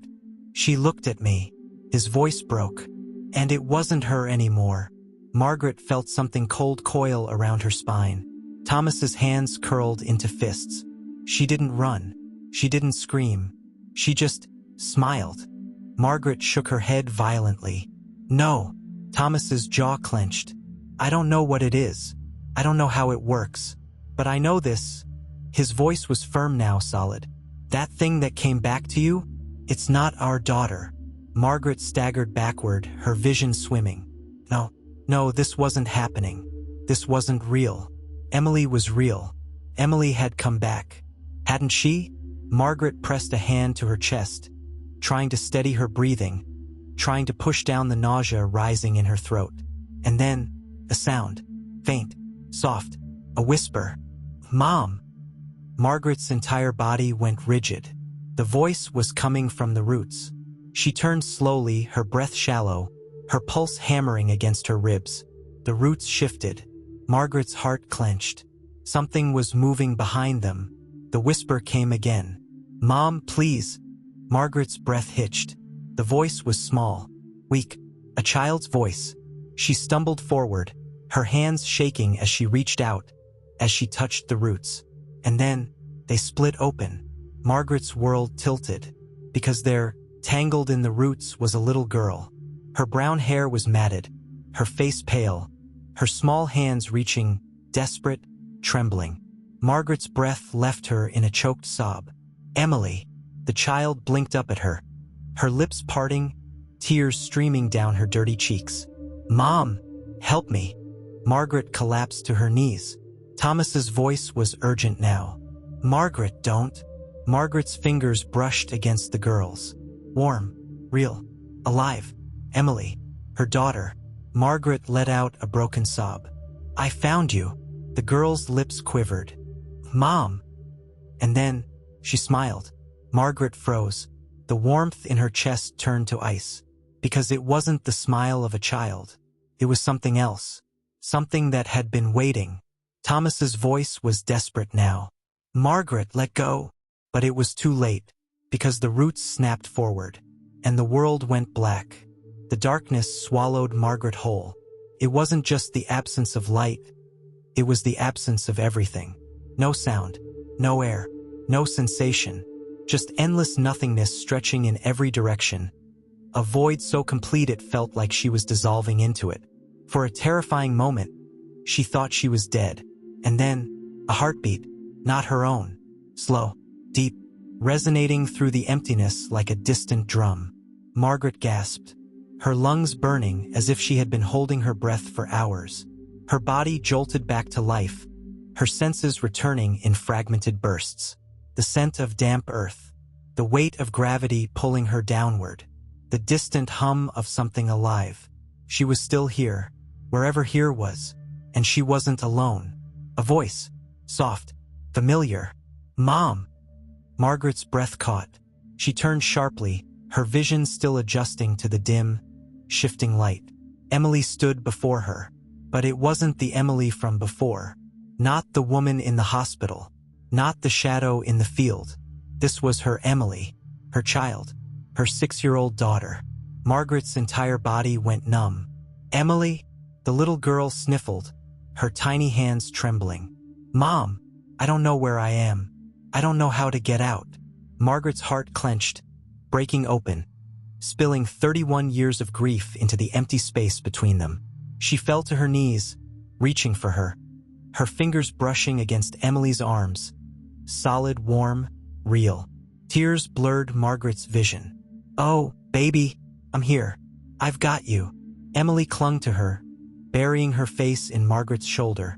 She looked at me. His voice broke. And it wasn't her anymore. Margaret felt something cold coil around her spine. Thomas's hands curled into fists. She didn't run. She didn't scream. She just smiled. Margaret shook her head violently. No. Thomas's jaw clenched. I don't know what it is. I don't know how it works. But I know this. His voice was firm now, solid. That thing that came back to you? It's not our daughter. Margaret staggered backward, her vision swimming. No, this wasn't happening. This wasn't real. Emily was real. Emily had come back. Hadn't she? Margaret pressed a hand to her chest, trying to steady her breathing, trying to push down the nausea rising in her throat. And then, a sound. Faint, soft, a whisper. Mom! Margaret's entire body went rigid. The voice was coming from the roots. She turned slowly, her breath shallow, her pulse hammering against her ribs. The roots shifted. Margaret's heart clenched. Something was moving behind them. The whisper came again. Mom, please. Margaret's breath hitched. The voice was small, weak, a child's voice. She stumbled forward, her hands shaking as she reached out, as she touched the roots. And then, they split open. Margaret's world tilted, because there, tangled in the roots, was a little girl. Her brown hair was matted, her face pale, her small hands reaching, desperate, trembling. Margaret's breath left her in a choked sob. Emily. The child blinked up at her, her lips parting, tears streaming down her dirty cheeks. Mom, help me. Margaret collapsed to her knees. Thomas's voice was urgent now. Margaret, don't. Margaret's fingers brushed against the girl's. Warm, real, alive. Emily, her daughter. Margaret let out a broken sob. I found you. The girl's lips quivered. Mom. And then, she smiled. Margaret froze. The warmth in her chest turned to ice. Because it wasn't the smile of a child. It was something else. Something that had been waiting. Thomas's voice was desperate now. Margaret, let go. But it was too late. Because the roots snapped forward. And the world went black. The darkness swallowed Margaret whole. It wasn't just the absence of light. It was the absence of everything. No sound. No air. No sensation. Just endless nothingness stretching in every direction. A void so complete it felt like she was dissolving into it. For a terrifying moment, she thought she was dead. And then, a heartbeat, not her own. Slow, deep, resonating through the emptiness like a distant drum. Margaret gasped, her lungs burning as if she had been holding her breath for hours. Her body jolted back to life, her senses returning in fragmented bursts. The scent of damp earth, the weight of gravity pulling her downward, the distant hum of something alive. She was still here, wherever here was, and she wasn't alone. A voice, soft, familiar. Mom! Margaret's breath caught. She turned sharply, her vision still adjusting to the dim, shifting light. Emily stood before her, but it wasn't the Emily from before. Not the woman in the hospital. Not the shadow in the field. This was her Emily, her child, her 6-year-old daughter. Margaret's entire body went numb. Emily? The little girl sniffled, her tiny hands trembling. Mom, I don't know where I am. I don't know how to get out. Margaret's heart clenched, breaking open, spilling 31 years of grief into the empty space between them. She fell to her knees, reaching for her fingers brushing against Emily's arms. Solid, warm, real. Tears blurred Margaret's vision. Oh, baby, I'm here. I've got you. Emily clung to her, burying her face in Margaret's shoulder,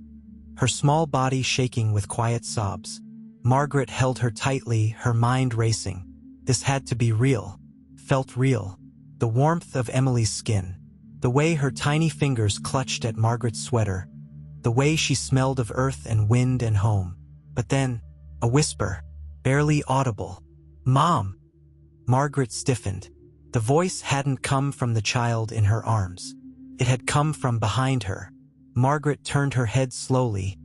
her small body shaking with quiet sobs. Margaret held her tightly, her mind racing. This had to be real. Felt real. The warmth of Emily's skin. The way her tiny fingers clutched at Margaret's sweater. The way she smelled of earth and wind and home. But then, a whisper, barely audible. Mom! Margaret stiffened. The voice hadn't come from the child in her arms. It had come from behind her. Margaret turned her head slowly,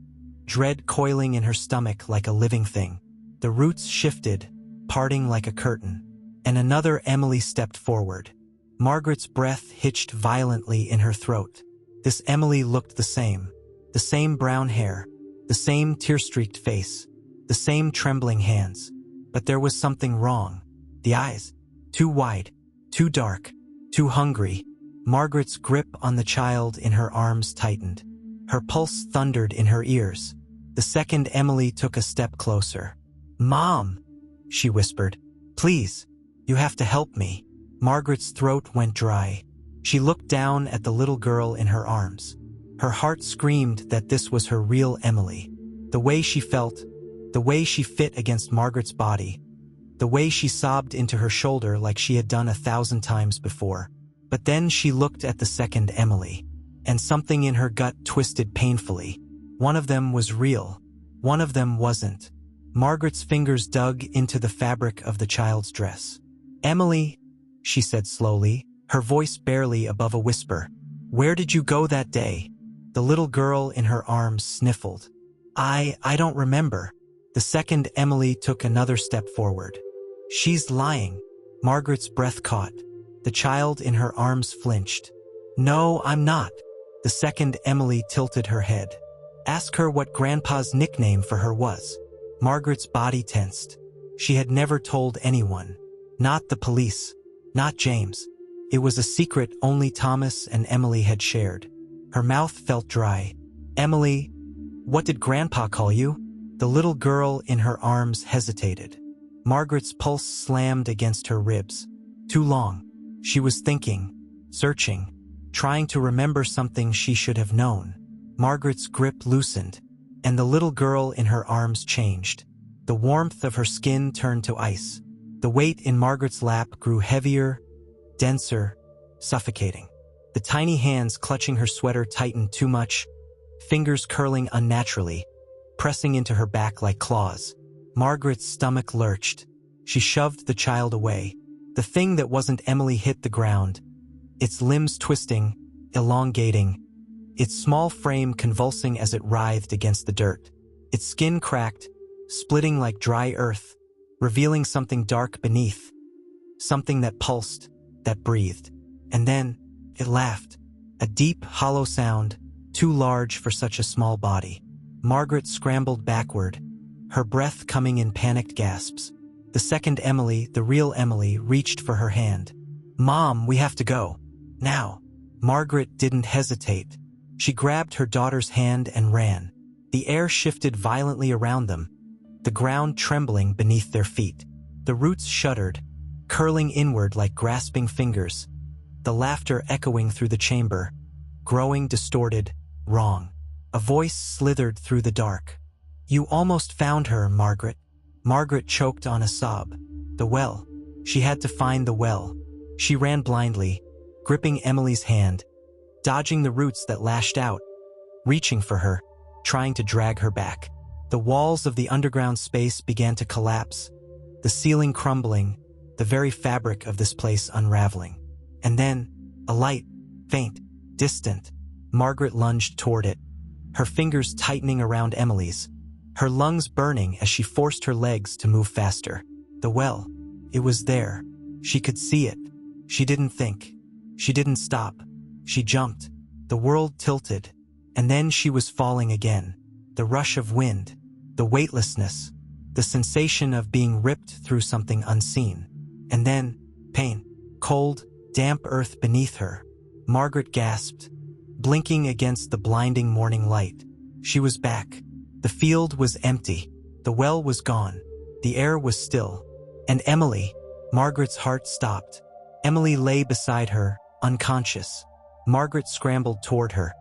dread coiling in her stomach like a living thing. The roots shifted, parting like a curtain. And another Emily stepped forward. Margaret's breath hitched violently in her throat. This Emily looked the same. The same brown hair, the same tear-streaked face, the same trembling hands. But there was something wrong. The eyes, too wide, too dark, too hungry. Margaret's grip on the child in her arms tightened. Her pulse thundered in her ears. The second Emily took a step closer. Mom, she whispered. Please, you have to help me. Margaret's throat went dry. She looked down at the little girl in her arms. Her heart screamed that this was her real Emily. The way she felt, the way she fit against Margaret's body, the way she sobbed into her shoulder like she had done 1,000 times before. But then she looked at the second Emily, and something in her gut twisted painfully. One of them was real. One of them wasn't. Margaret's fingers dug into the fabric of the child's dress. Emily, she said slowly, her voice barely above a whisper. Where did you go that day? The little girl in her arms sniffled. I don't remember. The second Emily took another step forward. She's lying. Margaret's breath caught. The child in her arms flinched. No, I'm not. The second Emily tilted her head. Ask her what Grandpa's nickname for her was. Margaret's body tensed. She had never told anyone. Not the police. Not James. It was a secret only Thomas and Emily had shared. Her mouth felt dry. Emily, what did Grandpa call you? The The little girl in her arms hesitated. Margaret's pulse slammed against her ribs. Too long. She was thinking, searching, trying to remember something she should have known. Margaret's grip loosened, and the little girl in her arms changed. The warmth of her skin turned to ice. The weight in Margaret's lap grew heavier, denser, suffocating. The tiny hands clutching her sweater tightened too much, fingers curling unnaturally, pressing into her back like claws. Margaret's stomach lurched. She shoved the child away. The thing that wasn't Emily hit the ground, its limbs twisting, elongating, its small frame convulsing as it writhed against the dirt. Its skin cracked, splitting like dry earth, revealing something dark beneath, something that pulsed, that breathed. And then, it laughed, a deep, hollow sound, too large for such a small body. Margaret scrambled backward, her breath coming in panicked gasps. The second Emily, the real Emily, reached for her hand. "Mom, we have to go. Now." Margaret didn't hesitate. She grabbed her daughter's hand and ran. The air shifted violently around them, the ground trembling beneath their feet. The roots shuddered, curling inward like grasping fingers, the laughter echoing through the chamber, growing distorted, wrong. A voice slithered through the dark. "You almost found her, Margaret." Margaret choked on a sob. The well. She had to find the well. She ran blindly, gripping Emily's hand, dodging the roots that lashed out, reaching for her, trying to drag her back. The walls of the underground space began to collapse, the ceiling crumbling, the very fabric of this place unraveling. And then, a light, faint, distant. Margaret lunged toward it, her fingers tightening around Emily's, her lungs burning as she forced her legs to move faster. The well. It was there. She could see it. She didn't think. She didn't stop. She jumped. The world tilted. And then she was falling again. The rush of wind, the weightlessness, the sensation of being ripped through something unseen. And then, pain. Cold, damp earth beneath her. Margaret gasped, blinking against the blinding morning light. She was back. The field was empty. The well was gone. The air was still. And Emily, Margaret's heart stopped. Emily lay beside her, unconscious. Margaret scrambled toward her,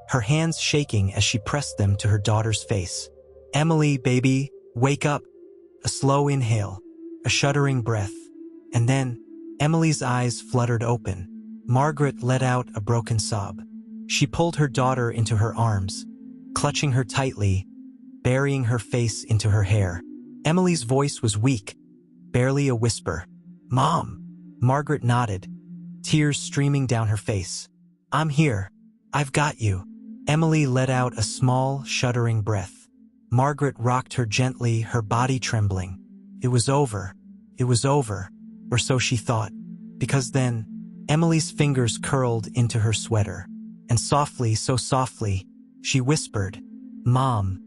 her hands shaking as she pressed them to her daughter's face. "Emily, baby, wake up." A slow inhale, a shuddering breath. And then, Emily's eyes fluttered open. Margaret let out a broken sob. She pulled her daughter into her arms, clutching her tightly, burying her face into her hair. Emily's voice was weak, barely a whisper. "Mom." Margaret nodded, tears streaming down her face. "I'm here. I've got you." Emily let out a small, shuddering breath. Margaret rocked her gently, her body trembling. It was over. It was over. Or so she thought. Because then, Emily's fingers curled into her sweater. And softly, so softly, she whispered, "Mom,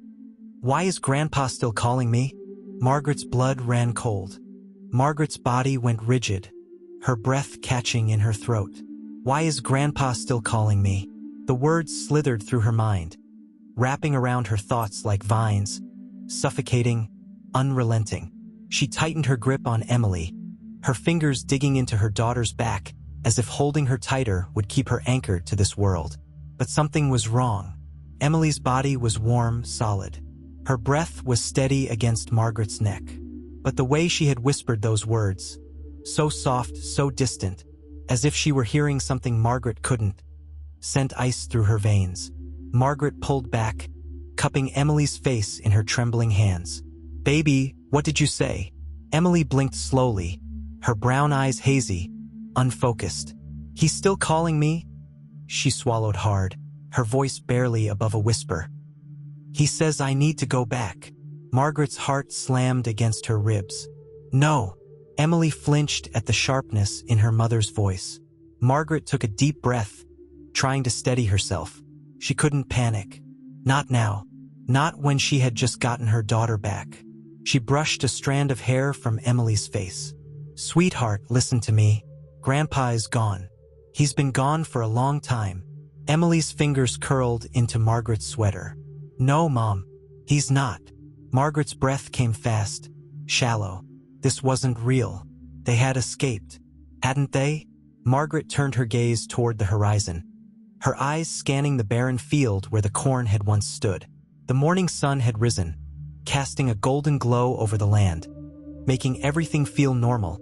why is Grandpa still calling me?" Margaret's blood ran cold. Margaret's body went rigid, her breath catching in her throat. "Why is Grandpa still calling me?" The words slithered through her mind, wrapping around her thoughts like vines, suffocating, unrelenting. She tightened her grip on Emily, her fingers digging into her daughter's back, as if holding her tighter would keep her anchored to this world. But something was wrong. Emily's body was warm, solid. Her breath was steady against Margaret's neck. But the way she had whispered those words, so soft, so distant, as if she were hearing something Margaret couldn't, sent ice through her veins. Margaret pulled back, cupping Emily's face in her trembling hands. "Baby, what did you say?" Emily blinked slowly, her brown eyes hazy, unfocused. "He's still calling me?" She swallowed hard, her voice barely above a whisper. "He says I need to go back." Margaret's heart slammed against her ribs. "No." Emily flinched at the sharpness in her mother's voice. Margaret took a deep breath, trying to steady herself. She couldn't panic. Not now. Not when she had just gotten her daughter back. She brushed a strand of hair from Emily's face. "Sweetheart, listen to me. Grandpa is gone. He's been gone for a long time." Emily's fingers curled into Margaret's sweater. "No, Mom. He's not." Margaret's breath came fast, shallow. This wasn't real. They had escaped, hadn't they? Margaret turned her gaze toward the horizon, her eyes scanning the barren field where the corn had once stood. The morning sun had risen, casting a golden glow over the land, making everything feel normal,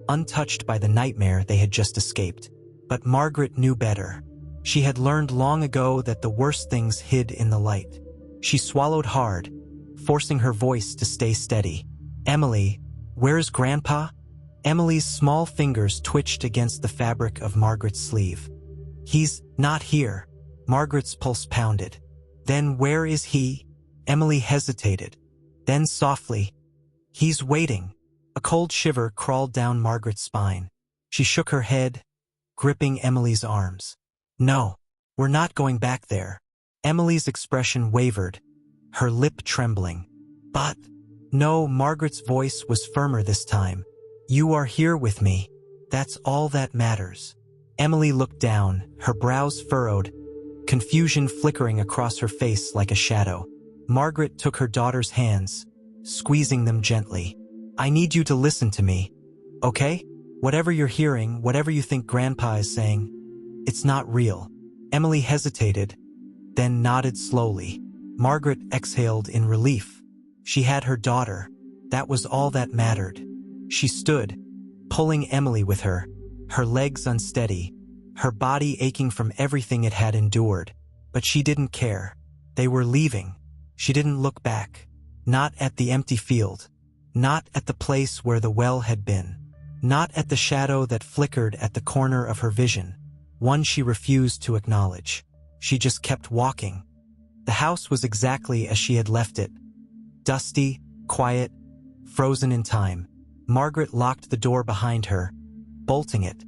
untouched by the nightmare they had just escaped. But Margaret knew better. She had learned long ago that the worst things hid in the light. She swallowed hard, forcing her voice to stay steady. "Emily, where's Grandpa?" Emily's small fingers twitched against the fabric of Margaret's sleeve. "He's not here." Margaret's pulse pounded. "Then where is he?" Emily hesitated. Then softly, "He's waiting." A cold shiver crawled down Margaret's spine. She shook her head, gripping Emily's arms. "No, we're not going back there." Emily's expression wavered, her lip trembling. "But..." "No," Margaret's voice was firmer this time. "You are here with me. That's all that matters." Emily looked down, her brows furrowed, confusion flickering across her face like a shadow. Margaret took her daughter's hands, squeezing them gently. "I need you to listen to me, okay? Whatever you're hearing, whatever you think Grandpa is saying, it's not real." Emily hesitated, then nodded slowly. Margaret exhaled in relief. She had her daughter. That was all that mattered. She stood, pulling Emily with her, her legs unsteady, her body aching from everything it had endured. But she didn't care. They were leaving. She didn't look back. Not at the empty field. Not at the place where the well had been. Not at the shadow that flickered at the corner of her vision. One she refused to acknowledge. She just kept walking. The house was exactly as she had left it. Dusty, quiet, frozen in time. Margaret locked the door behind her, bolting it,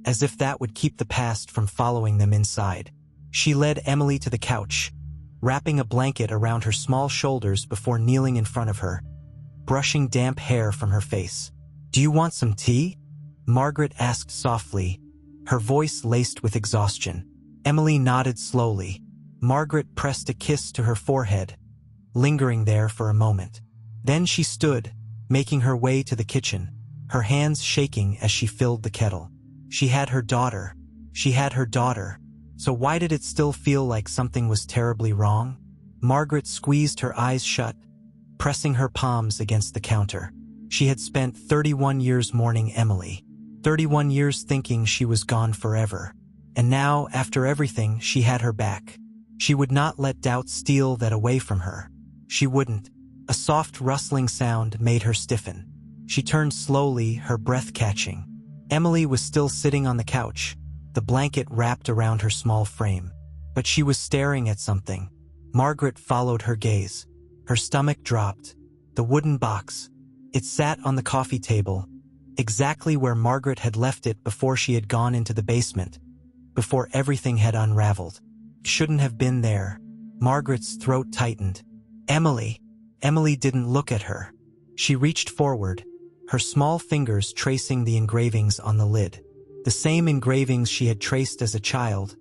as if that would keep the past from following them inside. She led Emily to the couch, wrapping a blanket around her small shoulders before kneeling in front of her, brushing damp hair from her face. "Do you want some tea?" Margaret asked softly, her voice laced with exhaustion. Emily nodded slowly. Margaret pressed a kiss to her forehead, lingering there for a moment. Then she stood, making her way to the kitchen, her hands shaking as she filled the kettle. She had her daughter. She had her daughter. So why did it still feel like something was terribly wrong? Margaret squeezed her eyes shut, pressing her palms against the counter. She had spent 31 years mourning Emily, 31 years thinking she was gone forever. And now, after everything, she had her back. She would not let doubt steal that away from her. She wouldn't. A soft rustling sound made her stiffen. She turned slowly, her breath catching. Emily was still sitting on the couch, the blanket wrapped around her small frame. But she was staring at something. Margaret followed her gaze. Her stomach dropped. The wooden box. It sat on the coffee table, exactly where Margaret had left it before she had gone into the basement, before everything had unraveled. Shouldn't have been there. Margaret's throat tightened. "Emily." Emily didn't look at her. She reached forward, her small fingers tracing the engravings on the lid. The same engravings she had traced as a child,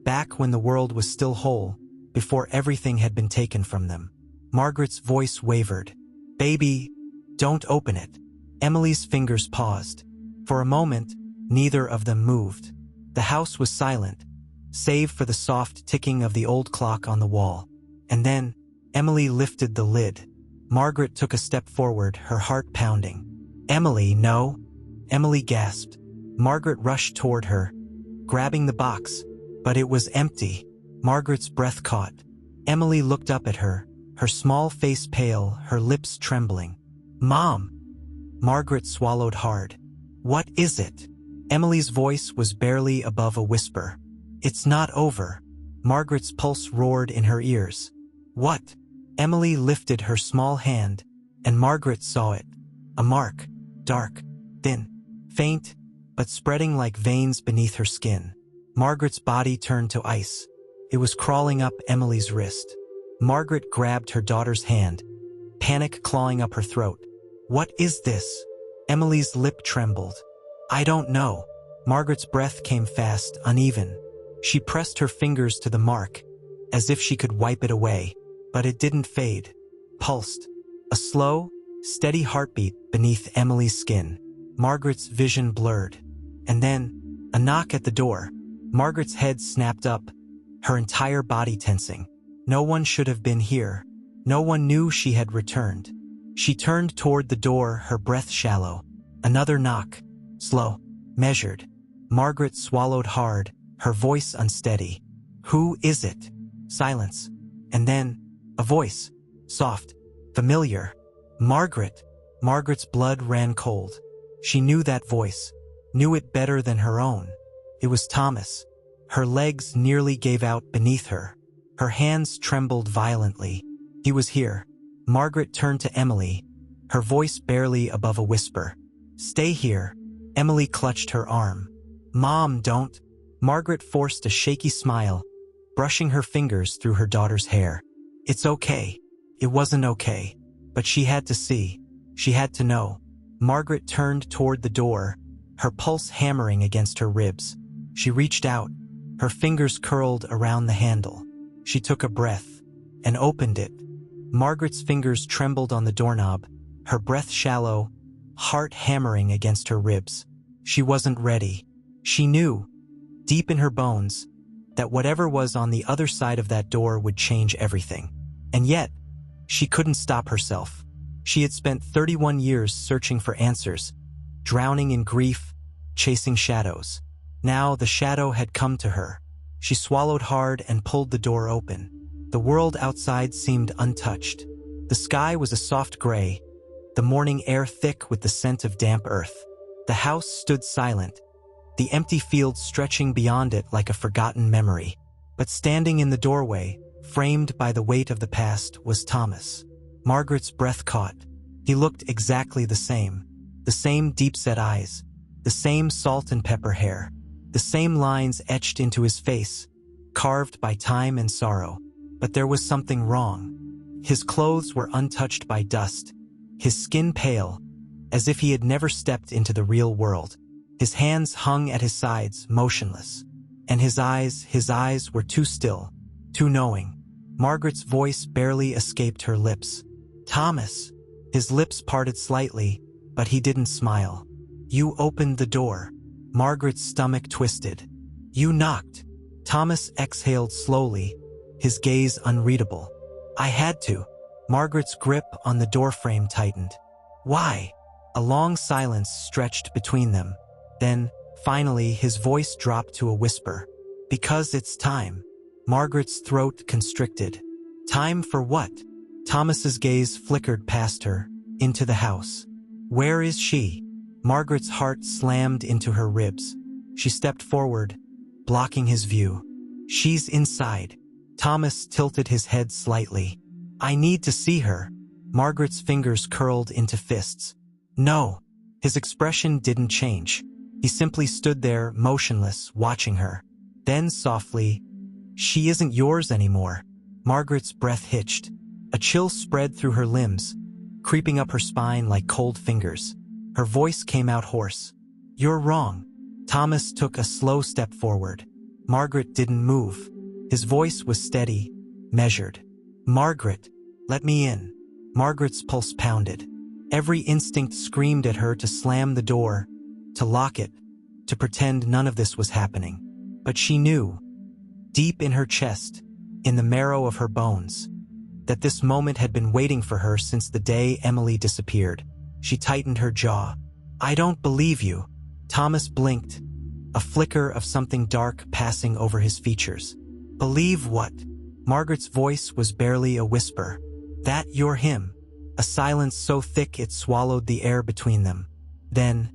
back when the world was still whole, before everything had been taken from them. Margaret's voice wavered. "Baby, don't open it." Emily's fingers paused. For a moment, neither of them moved. The house was silent, save for the soft ticking of the old clock on the wall. And then, Emily lifted the lid. Margaret took a step forward, her heart pounding. "Emily, no." Emily gasped. Margaret rushed toward her, grabbing the box, but it was empty. Margaret's breath caught. Emily looked up at her, her small face pale, her lips trembling. "Mom!" Margaret swallowed hard. "What is it?" Emily's voice was barely above a whisper. "It's not over." Margaret's pulse roared in her ears. "What?" Emily lifted her small hand, and Margaret saw it. A mark, dark, thin, faint, but spreading like veins beneath her skin. Margaret's body turned to ice. It was crawling up Emily's wrist. Margaret grabbed her daughter's hand, panic clawing up her throat. "What is this?" Emily's lip trembled. "I don't know." Margaret's breath came fast, uneven. She pressed her fingers to the mark, as if she could wipe it away, but it didn't fade. Pulsed. A slow, steady heartbeat beneath Emily's skin. Margaret's vision blurred. And then, a knock at the door. Margaret's head snapped up, her entire body tensing. No one should have been here. No one knew she had returned. She turned toward the door, her breath shallow. Another knock. Slow. Measured. Margaret swallowed hard, her voice unsteady. "Who is it?" Silence. And then, a voice. Soft. Familiar. "Margaret." Margaret's blood ran cold. She knew that voice. Knew it better than her own. It was Thomas. Her legs nearly gave out beneath her. Her hands trembled violently. He was here. Margaret turned to Emily, her voice barely above a whisper. "Stay here." Emily clutched her arm. "Mom, don't." Margaret forced a shaky smile, brushing her fingers through her daughter's hair. "It's okay." It wasn't okay. But she had to see. She had to know. Margaret turned toward the door, her pulse hammering against her ribs. She reached out, her fingers curled around the handle. She took a breath and opened it. Margaret's fingers trembled on the doorknob, her breath shallow, heart hammering against her ribs. She wasn't ready. She knew, deep in her bones, that whatever was on the other side of that door would change everything. And yet, she couldn't stop herself. She had spent 31 years searching for answers, drowning in grief, chasing shadows. Now the shadow had come to her. She swallowed hard and pulled the door open. The world outside seemed untouched. The sky was a soft gray, the morning air thick with the scent of damp earth. The house stood silent, the empty field stretching beyond it like a forgotten memory. But standing in the doorway, framed by the weight of the past, was Thomas. Margaret's breath caught. He looked exactly the same deep-set eyes, the same salt and pepper hair, the same lines etched into his face, carved by time and sorrow. But there was something wrong. His clothes were untouched by dust, his skin pale, as if he had never stepped into the real world. His hands hung at his sides, motionless. And his eyes were too still, too knowing. Margaret's voice barely escaped her lips. "Thomas." His lips parted slightly, but he didn't smile. "You opened the door." Margaret's stomach twisted. "You knocked." Thomas exhaled slowly, his gaze unreadable. "I had to." Margaret's grip on the doorframe tightened. "Why?" A long silence stretched between them. Then, finally, his voice dropped to a whisper. "Because it's time." Margaret's throat constricted. "Time for what?" Thomas's gaze flickered past her, into the house. "Where is she?" Margaret's heart slammed into her ribs. She stepped forward, blocking his view. "She's inside." Thomas tilted his head slightly. "I need to see her." Margaret's fingers curled into fists. "No." His expression didn't change. He simply stood there, motionless, watching her. Then softly, "She isn't yours anymore." Margaret's breath hitched. A chill spread through her limbs, creeping up her spine like cold fingers. Her voice came out hoarse. "You're wrong." Thomas took a slow step forward. Margaret didn't move. His voice was steady, measured. "Margaret, let me in." Margaret's pulse pounded. Every instinct screamed at her to slam the door, to lock it, to pretend none of this was happening. But she knew, deep in her chest, in the marrow of her bones, that this moment had been waiting for her since the day Emily disappeared. She tightened her jaw. "I don't believe you." Thomas blinked, a flicker of something dark passing over his features. "Believe what?" Margaret's voice was barely a whisper. "That you're him." A silence so thick it swallowed the air between them. Then,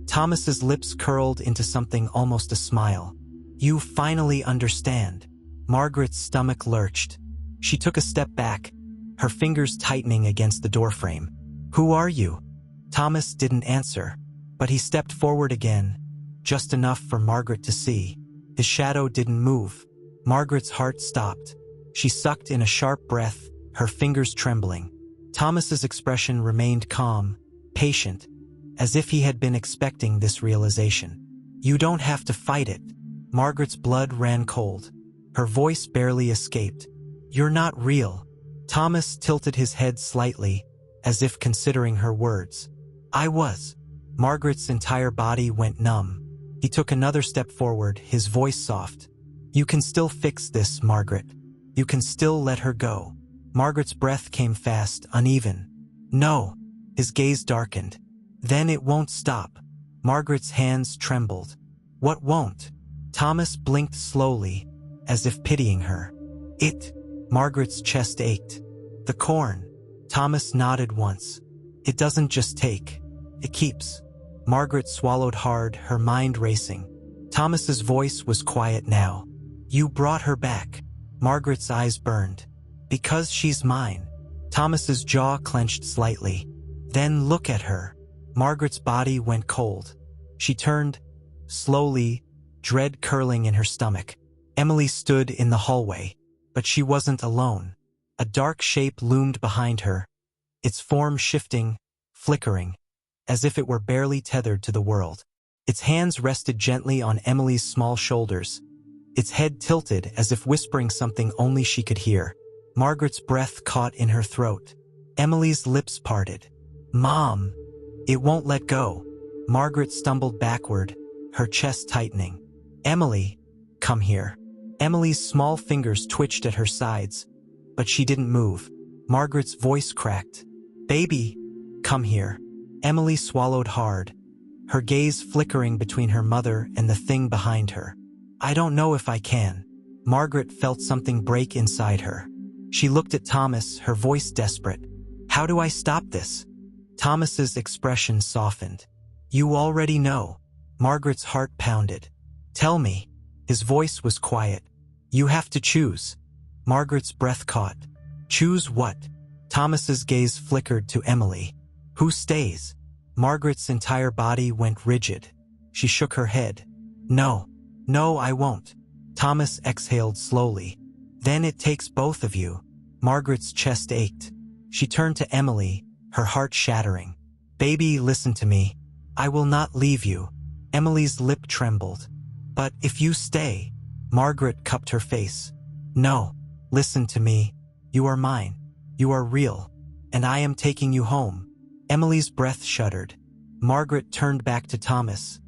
Thomas's lips curled into something almost a smile. "You finally understand." Margaret's stomach lurched. She took a step back, her fingers tightening against the doorframe. "Who are you?" Thomas didn't answer, but he stepped forward again, just enough for Margaret to see. His shadow didn't move. Margaret's heart stopped. She sucked in a sharp breath, her fingers trembling. Thomas's expression remained calm, patient, as if he had been expecting this realization. "You don't have to fight it." Margaret's blood ran cold. Her voice barely escaped. "You're not real." Thomas tilted his head slightly, as if considering her words. I was. Margaret's entire body went numb. He took another step forward, his voice soft. You can still fix this, Margaret. You can still let her go. Margaret's breath came fast, uneven. No. His gaze darkened. Then it won't stop. Margaret's hands trembled. What won't? Thomas blinked slowly, as if pitying her. It. Margaret's chest ached. The corn. Thomas nodded once. It doesn't just take. It keeps. Margaret swallowed hard, her mind racing. Thomas's voice was quiet now. You brought her back. Margaret's eyes burned. Because she's mine. Thomas's jaw clenched slightly. Then look at her. Margaret's body went cold. She turned, slowly, dread curling in her stomach. Emily stood in the hallway, but she wasn't alone. A dark shape loomed behind her, its form shifting, flickering, as if it were barely tethered to the world. Its hands rested gently on Emily's small shoulders, its head tilted as if whispering something only she could hear. Margaret's breath caught in her throat. Emily's lips parted. Mom! It won't let go. Margaret stumbled backward, her chest tightening. Emily, come here. Emily's small fingers twitched at her sides, but she didn't move. Margaret's voice cracked. Baby, come here. Emily swallowed hard, her gaze flickering between her mother and the thing behind her. I don't know if I can. Margaret felt something break inside her. She looked at Thomas, her voice desperate. How do I stop this? Thomas's expression softened. You already know. Margaret's heart pounded. Tell me. His voice was quiet. You have to choose. Margaret's breath caught. Choose what? Thomas's gaze flickered to Emily. Who stays? Margaret's entire body went rigid. She shook her head. No. No, I won't. Thomas exhaled slowly. Then it takes both of you. Margaret's chest ached. She turned to Emily, her heart shattering. Baby, listen to me. I will not leave you. Emily's lip trembled. But if you stay, Margaret cupped her face. No, listen to me. You are mine. You are real. And I am taking you home. Emily's breath shuddered. Margaret turned back to Thomas,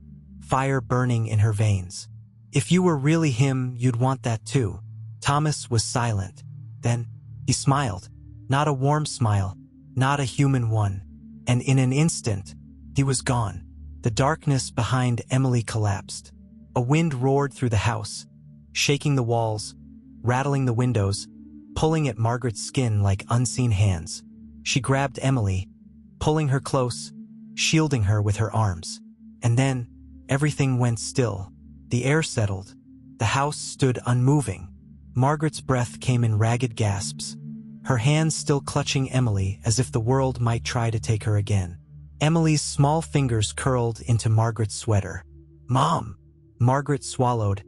fire burning in her veins. If you were really him, you'd want that too. Thomas was silent. Then, he smiled. Not a warm smile, not a human one. And in an instant, he was gone. The darkness behind Emily collapsed. A wind roared through the house, shaking the walls, rattling the windows, pulling at Margaret's skin like unseen hands. She grabbed Emily, pulling her close, shielding her with her arms. And then, everything went still. The air settled. The house stood unmoving. Margaret's breath came in ragged gasps, her hands still clutching Emily as if the world might try to take her again. Emily's small fingers curled into Margaret's sweater. Mom! Margaret swallowed,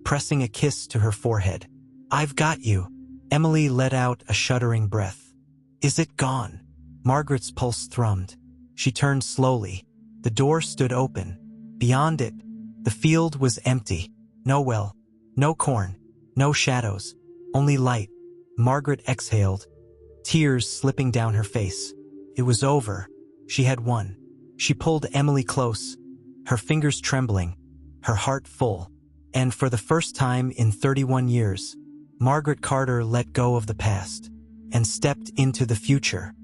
pressing a kiss to her forehead. I've got you. Emily let out a shuddering breath. Is it gone? Margaret's pulse thrummed. She turned slowly. The door stood open. Beyond it, the field was empty. No well, no corn, no shadows, only light. Margaret exhaled, tears slipping down her face. It was over. She had won. She pulled Emily close, her fingers trembling, her heart full. And for the first time in 31 years, Margaret Carter let go of the past and stepped into the future.